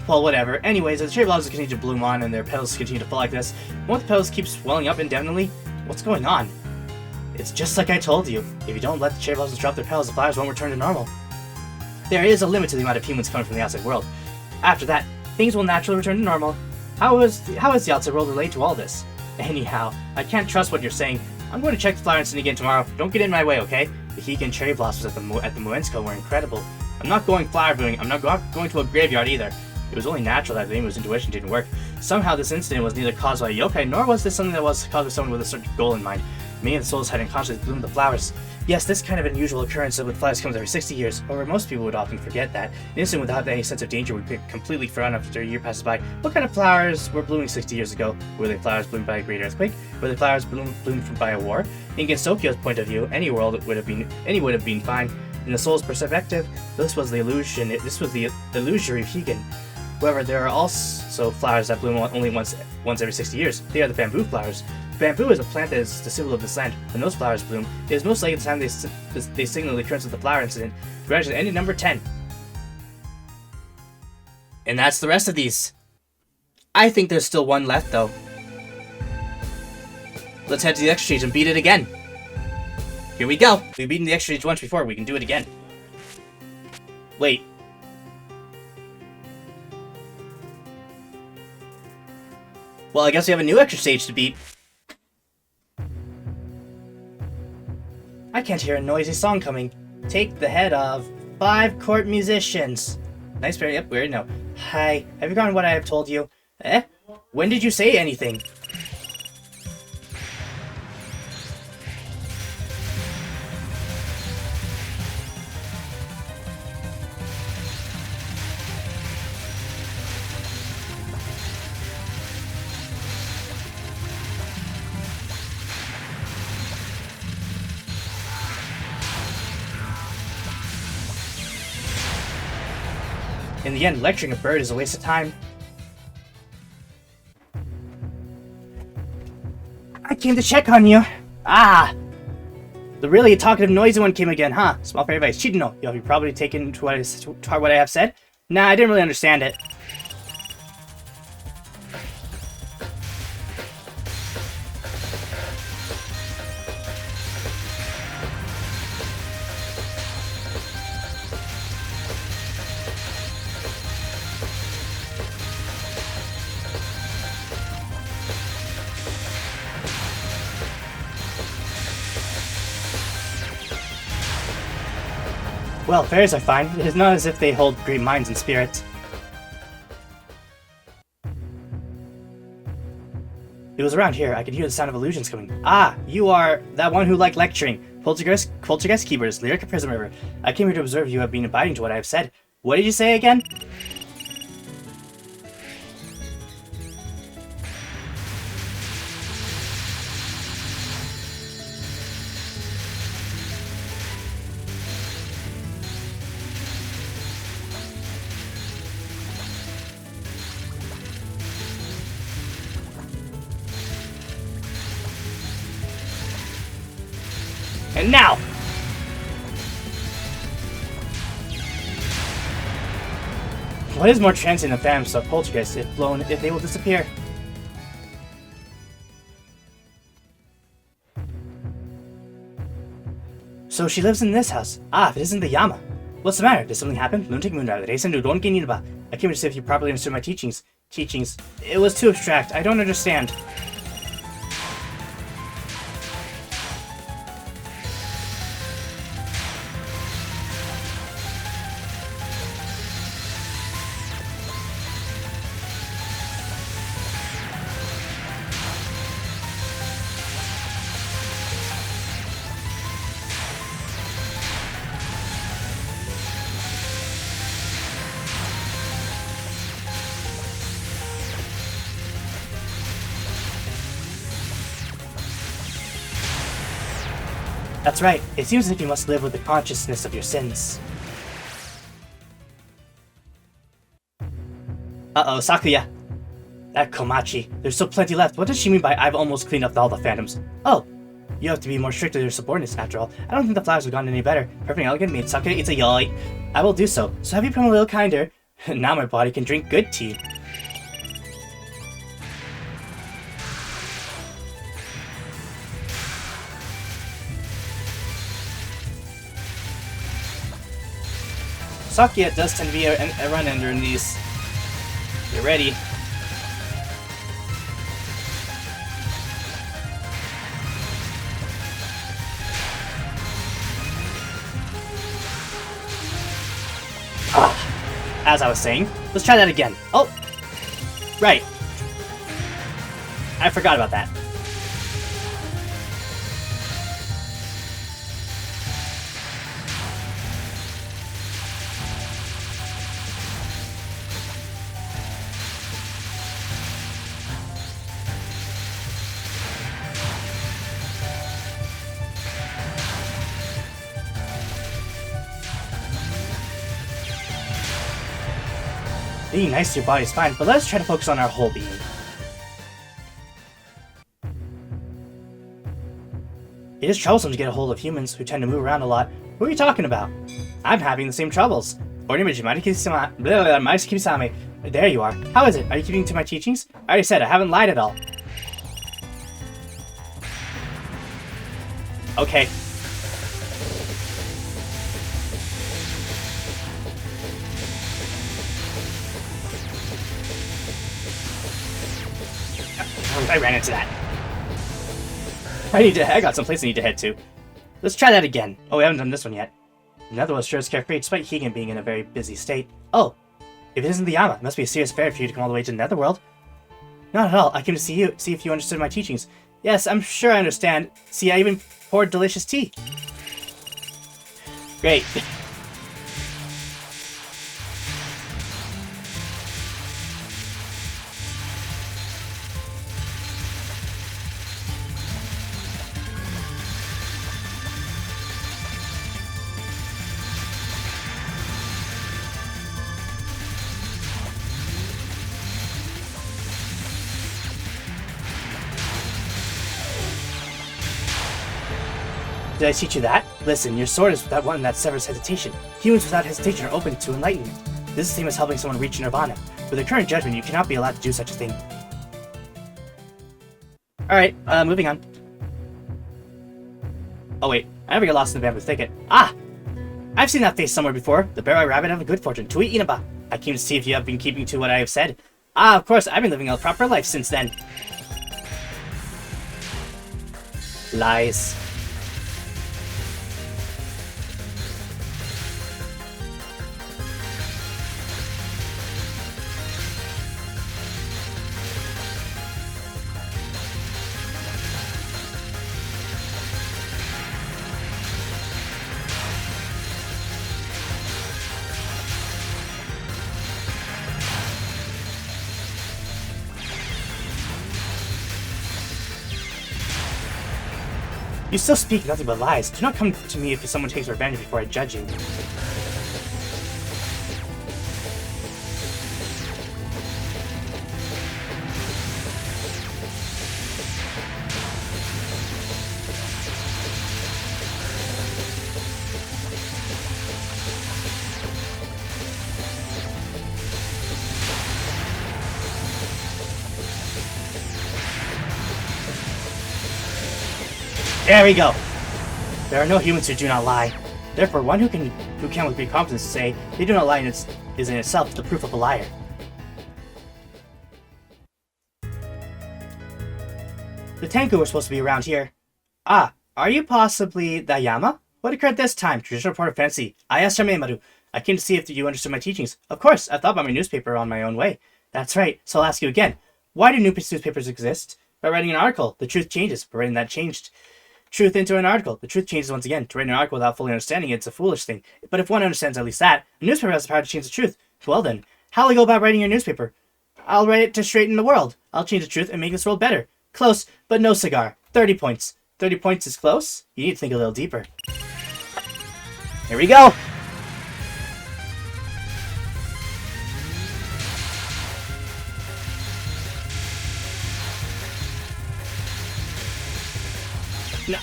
Well, whatever. Anyways, as the cherry blossoms continue to bloom on and their petals continue to fall like this, won't the petals keep swelling up indefinitely? What's going on? It's just like I told you. If you don't let the cherry blossoms drop their petals, the flowers won't return to normal. There is a limit to the amount of humans coming from the outside world. After that, things will naturally return to normal. How is the outside world related to all this? Anyhow, I can't trust what you're saying. I'm going to check the flower incident again tomorrow. Don't get in my way, okay? The Higan cherry blossoms at the Muensko were incredible. I'm not going flower viewing. I'm not going to a graveyard either. It was only natural that Vamu's intuition didn't work. Somehow this incident was neither caused by a yokai, nor was this something that was caused by someone with a certain goal in mind. Many of the souls had unconsciously bloomed the flowers. Yes, this kind of unusual occurrence with flowers comes every 60 years. However, most people would often forget that. An incident without any sense of danger would be completely forgotten after a year passes by. What kind of flowers were blooming 60 years ago? Were they flowers bloomed by a great earthquake? Were they flowers bloomed by a war? In Gensokyo's point of view, any would have been fine. In the soul's perspective, this was the illusory of Higan. However, there are also flowers that bloom only once every 60 years. They are the bamboo flowers. Bamboo is a plant that is the symbol of this land. When those flowers bloom, it is most likely the time they signal the occurrence of the flower incident. Congratulations, ended number 10. And that's the rest of these. I think there's still one left, though. Let's head to the exchange and beat it again. Here we go. We've beaten the exchange once before. We can do it again. Wait. Well, I guess we have a new extra stage to beat. I can't hear a noisy song coming. Take the head of 5 court musicians. Nice, very, yep, we already know. Hi, have you forgotten what I have told you? Eh? When did you say anything? In the end, lecturing a bird is a waste of time. I came to check on you. Ah! The really talkative, noisy one came again, huh? Small fair advice. Chidino, you have probably taken to heart what I have said? Nah, I didn't really understand it. Well, fairies are fine. It is not as if they hold great minds and spirits. It was around here. I could hear the sound of illusions coming. Ah, you are that one who liked lecturing. Poltergeist Keepers, Lyric of Prism River. I came here to observe you have been abiding to what I have said. What did you say again? And now! What is more transient than phantoms of poltergeists if they will disappear? So she lives in this house. Ah, if it isn't the Yama. What's the matter? Did something happen? Lunatic Moonrider, they sent to Don Geniniba. I came to see if you properly understood my teachings. It was too abstract. I don't understand. That's right. It seems as if you must live with the consciousness of your sins. Uh-oh, Sakuya. That Komachi. There's still plenty left. What does she mean by I've almost cleaned up all the phantoms? Oh, you have to be more strict with your subordinates, after all. I don't think the flowers have gotten any better. Perfect elegant made Sakuya, it's a yoi. I will do so. So have you become a little kinder? Now my body can drink good tea. Sakuya does tend to be a run-ender in these. Get ready. As I was saying, let's try that again. Oh! Right. I forgot about that. Being nice to your body is fine, but let's try to focus on our whole being. It is troublesome to get a hold of humans who tend to move around a lot. Who are you talking about? I'm having the same troubles. There you are. How is it? Are you keeping to my teachings? I already said I haven't lied at all. Okay. I ran into that. I got someplace I need to head to. Let's try that again. Oh, we haven't done this one yet. Netherworld sure is carefree, despite Keegan being in a very busy state. Oh, if it isn't the Yama, it must be a serious affair for you to come all the way to the Netherworld. Not at all. I came to see if you understood my teachings. Yes, I'm sure I understand. See, I even poured delicious tea. Great. Did I teach you that? Listen, your sword is that one that severs hesitation. Humans without hesitation are open to enlightenment. This is the same as helping someone reach nirvana. With the current judgment, you cannot be allowed to do such a thing. Alright, moving on. Oh wait, I never get lost in the bamboo thicket. Ah! I've seen that face somewhere before. The bear-eyed rabbit of a good fortune. Tui Inaba. I came to see if you have been keeping to what I have said. Ah, of course, I've been living a proper life since then. Lies. You still speak nothing but lies. Do not come to me if someone takes revenge before I judge you. There we go. There are no humans who do not lie. Therefore, one who can with great confidence say they do not lie is in itself the proof of a liar. The Tenku were supposed to be around here. Ah, are you possibly the Yama? What occurred this time? Traditional report of fancy. Ayashame I came to see if you understood my teachings. Of course, I thought about my newspaper on my own way. That's right, so I'll ask you again. Why do newspapers exist? By writing an article, the truth changes. By writing that changed truth into an article, the truth changes once again. To write an article without fully understanding it, it's a foolish thing. But if one understands at least that, a newspaper has the power to change the truth. Well then, how'll I go about writing your newspaper? I'll write it to straighten the world. I'll change the truth and make this world better. Close, but no cigar. 30 points. 30 points is close? You need to think a little deeper. Here we go! No.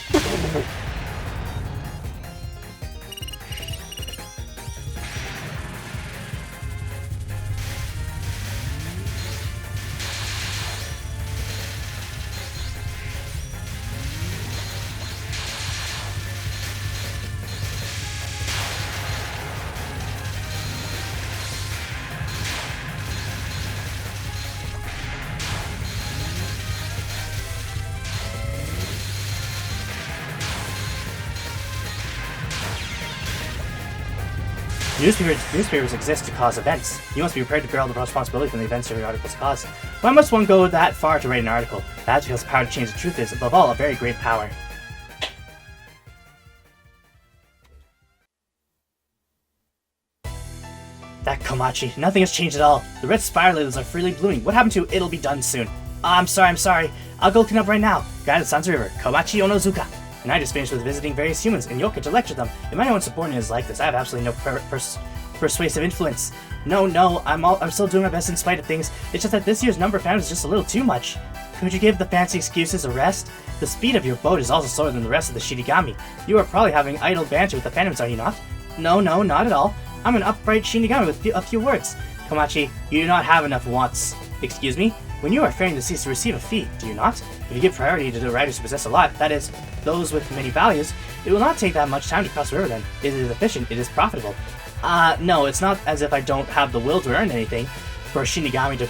Newspapers exist to cause events. You must be prepared to bear all the responsibility for the events your articles cause. Why must one go that far to write an article? That's because the power to change the truth is, above all, a very great power. That Komachi, nothing has changed at all. The red spiral lilies are freely blooming. What happened to it'll be done soon? I'm sorry. I'll go clean up right now. Guide the Sansa River, Komachi Onozuka. And I just finished with visiting various humans in Yoka to lecture them. If my own subordinate is like this, I have absolutely no persuasive influence. No, I'm still doing my best in spite of things. It's just that this year's number of phantoms is just a little too much. Could you give the fancy excuses a rest? The speed of your boat is also slower than the rest of the Shinigami. You are probably having idle banter with the phantoms, are you not? No, not at all. I'm an upright Shinigami with a few words. Komachi, you do not have enough wants. Excuse me? When you are fairing to cease to receive a fee, do you not? If you give priority to the writers who possess a lot, that is, those with many values, it will not take that much time to cross the river then. It is efficient, it is profitable. No, it's not as if I don't have the will to earn anything. For a Shinigami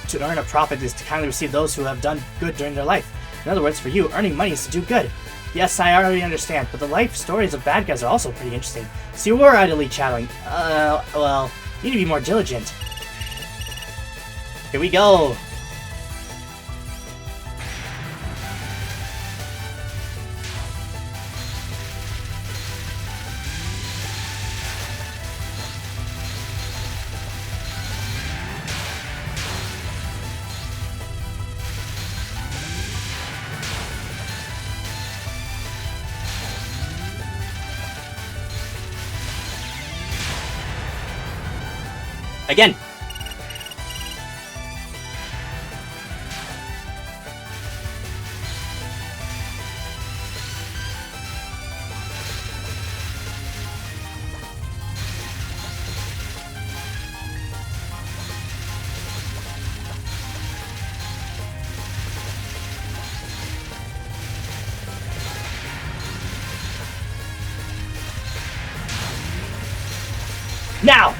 to earn a profit is to kindly receive those who have done good during their life. In other words, for you, earning money is to do good. Yes, I already understand, but the life stories of bad guys are also pretty interesting. So you were idly chatting. Well, you need to be more diligent. Here we go! Again! Now!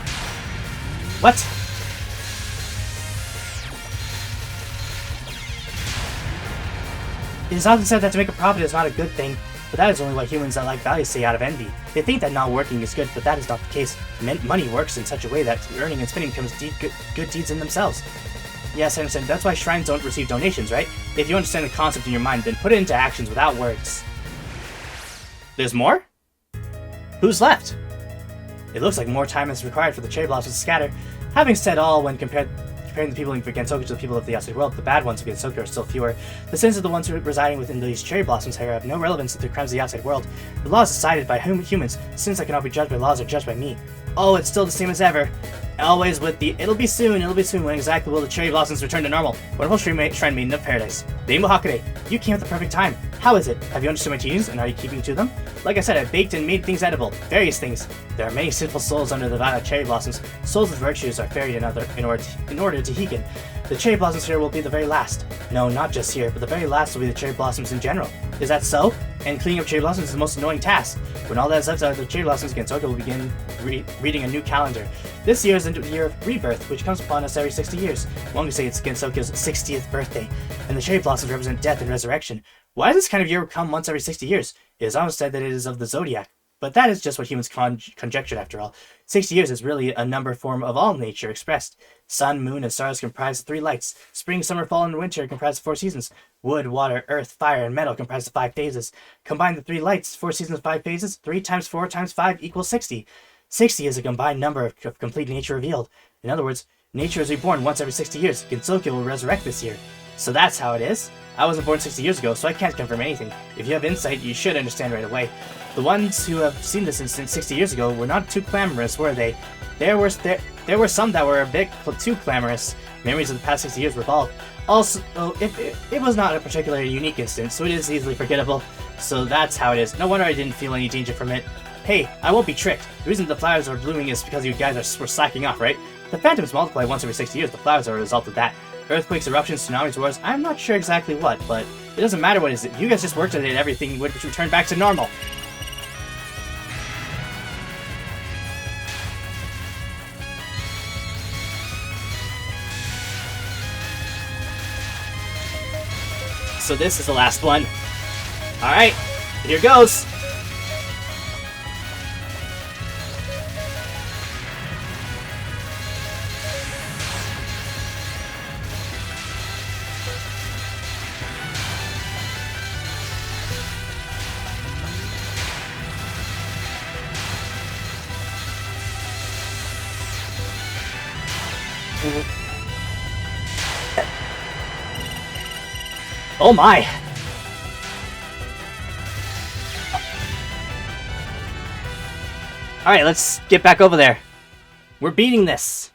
What? It is often said that to make a profit is not a good thing, but that is only what humans that like value say out of envy. They think that not working is good, but that is not the case. Money works in such a way that earning and spending becomes good deeds in themselves. Yes, I understand. That's why shrines don't receive donations, right? If you understand the concept in your mind, then put it into actions without words. There's more? Who's left? It looks like more time is required for the cherry blossoms to scatter. Having said all, when comparing the people of Gensoku to the people of the outside world, the bad ones of Gensoku are still fewer. The sins of the ones who are residing within these cherry blossoms here have no relevance to the crimes of the outside world. The law is decided by humans. Sins that cannot be judged by laws are judged by me. Oh, it's still the same as ever. Always with the it'll be soon, when exactly will the cherry blossoms return to normal. Wonderful shrine maiden of paradise. Rainbow Hakure, you came at the perfect time. How is it? Have you understood my teachings, and are you keeping to them? Like I said, I baked and made things edible. Various things. There are many sinful souls under the violet cherry blossoms. Souls with virtues are buried in order to Hiken. The cherry blossoms here will be the very last. No, not just here, but the very last will be the cherry blossoms in general. Is that so? and cleaning up cherry blossoms is the most annoying task. When all that is left out of the cherry blossoms, Kaeizuka will begin reading a new calendar. This year is the year of rebirth, which comes upon us every 60 years. One could say it's Kaeizuka's 60th birthday, and the cherry blossoms represent death and resurrection. Why does this kind of year come once every 60 years? It is almost said that it is of the zodiac, but that is just what humans conjectured after all. 60 years is really a number form of all nature expressed. Sun, moon, and stars comprise 3 lights. Spring, summer, fall, and winter comprise 4 seasons. Wood, water, earth, fire, and metal comprise the 5 phases. Combine the 3 lights, 4 seasons, 5 phases. 3 times 4 times 5 equals 60. 60 is a combined number of complete nature revealed. In other words, nature is reborn once every 60 years. Kaeizuka will resurrect this year. So that's how it is. I wasn't born 60 years ago, so I can't confirm anything. If you have insight, you should understand right away. The ones who have seen this incident 60 years ago were not too clamorous, were they? There were some that were a bit too clamorous. Memories of the past 60 years revolve. Also, it was not a particularly unique incident, so it is easily forgettable. So that's how it is. No wonder I didn't feel any danger from it. Hey, I won't be tricked. The reason the flowers are blooming is because you guys were slacking off, right? The phantoms multiply once every 60 years. The flowers are a result of that. Earthquakes, eruptions, tsunamis, wars, I'm not sure exactly what, but it doesn't matter what it is. You guys just worked at it and everything would return back to normal. So this is the last one. Alright, here goes. Oh my! Alright, let's get back over there. We're beating this.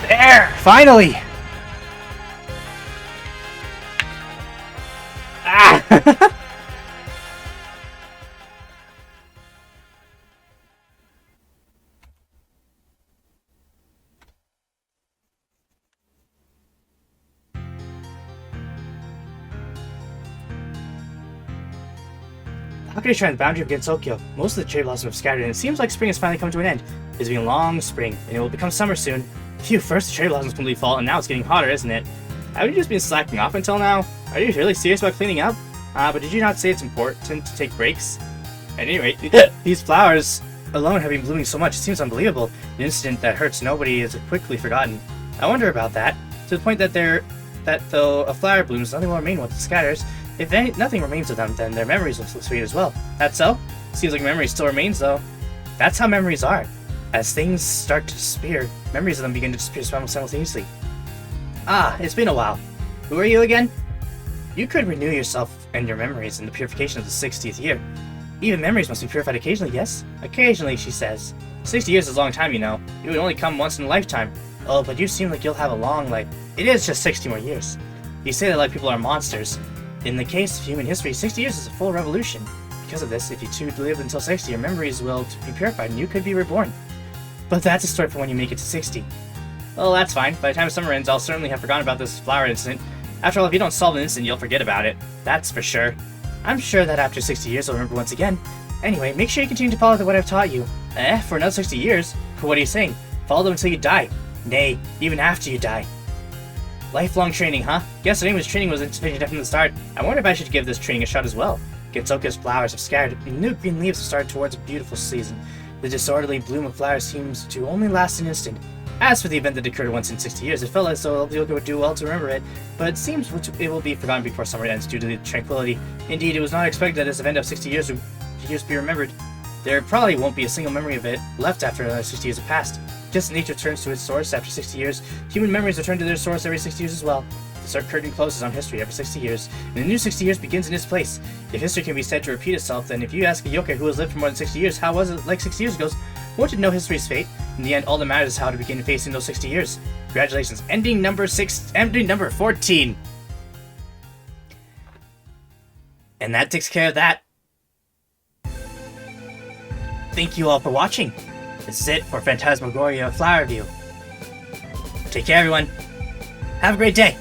There! Finally! Ah! How could he try on the boundary of Gensokyo? Most of the cherry blossoms have scattered, and it seems like spring has finally come to an end. It's been a long spring, and it will become summer soon. Phew, first the cherry blossoms completely fall, and now it's getting hotter, isn't it? Haven't you just been slacking off until now? Are you really serious about cleaning up? But did you not say it's important to take breaks? At any rate, these flowers alone have been blooming so much, it seems unbelievable. An incident that hurts nobody is quickly forgotten. I wonder about that, to the point that though a flower blooms, nothing will remain once it scatters. If nothing remains of them, then their memories will fade as well. That's so? Seems like memory still remains, though. That's how memories are. As things start to disappear, memories of them begin to disappear simultaneously. Ah, it's been a while. Who are you again? You could renew yourself and your memories in the purification of the 60th year. Even memories must be purified occasionally, yes? Occasionally, she says. 60 years is a long time, you know. It would only come once in a lifetime. Oh, but you seem like you'll have a long life. It is just 60 more years. You say that like people are monsters. In the case of human history, 60 years is a full revolution. Because of this, if you two live until 60, your memories will be purified and you could be reborn. But that's a story for when you make it to 60. Well, that's fine. By the time summer ends, I'll certainly have forgotten about this flower incident. After all, if you don't solve an incident, you'll forget about it. That's for sure. I'm sure that after 60 years, I'll remember once again. Anyway, make sure you continue to follow what I've taught you. For another 60 years? What are you saying? Follow them until you die. Nay, even after you die. Lifelong training, huh? Guess anyone's training was insufficient enough from the start. I wonder if I should give this training a shot as well. Gensoka's flowers have scattered, and new green leaves have started towards a beautiful season. The disorderly bloom of flowers seems to only last an instant. As for the event that occurred once in 60 years, it felt as though it would do well to remember it, but it seems it will be forgotten before summer ends due to the tranquility. Indeed, it was not expected that this event of 60 years would be remembered. There probably won't be a single memory of it left after another 60 years have passed. Just as nature returns to its source after 60 years, human memories return to their source every 60 years as well. The curtain closes on history every 60 years, and a new 60 years begins in its place. If history can be said to repeat itself, then if you ask a yokai who has lived for more than 60 years, how was it like 60 years ago, won't you know history's fate? In the end, all that matters is how to begin facing those 60 years. Congratulations, ending number 14. And that takes care of that. Thank you all for watching. This is it for Phantasmagoria Flower View. Take care, everyone. Have a great day.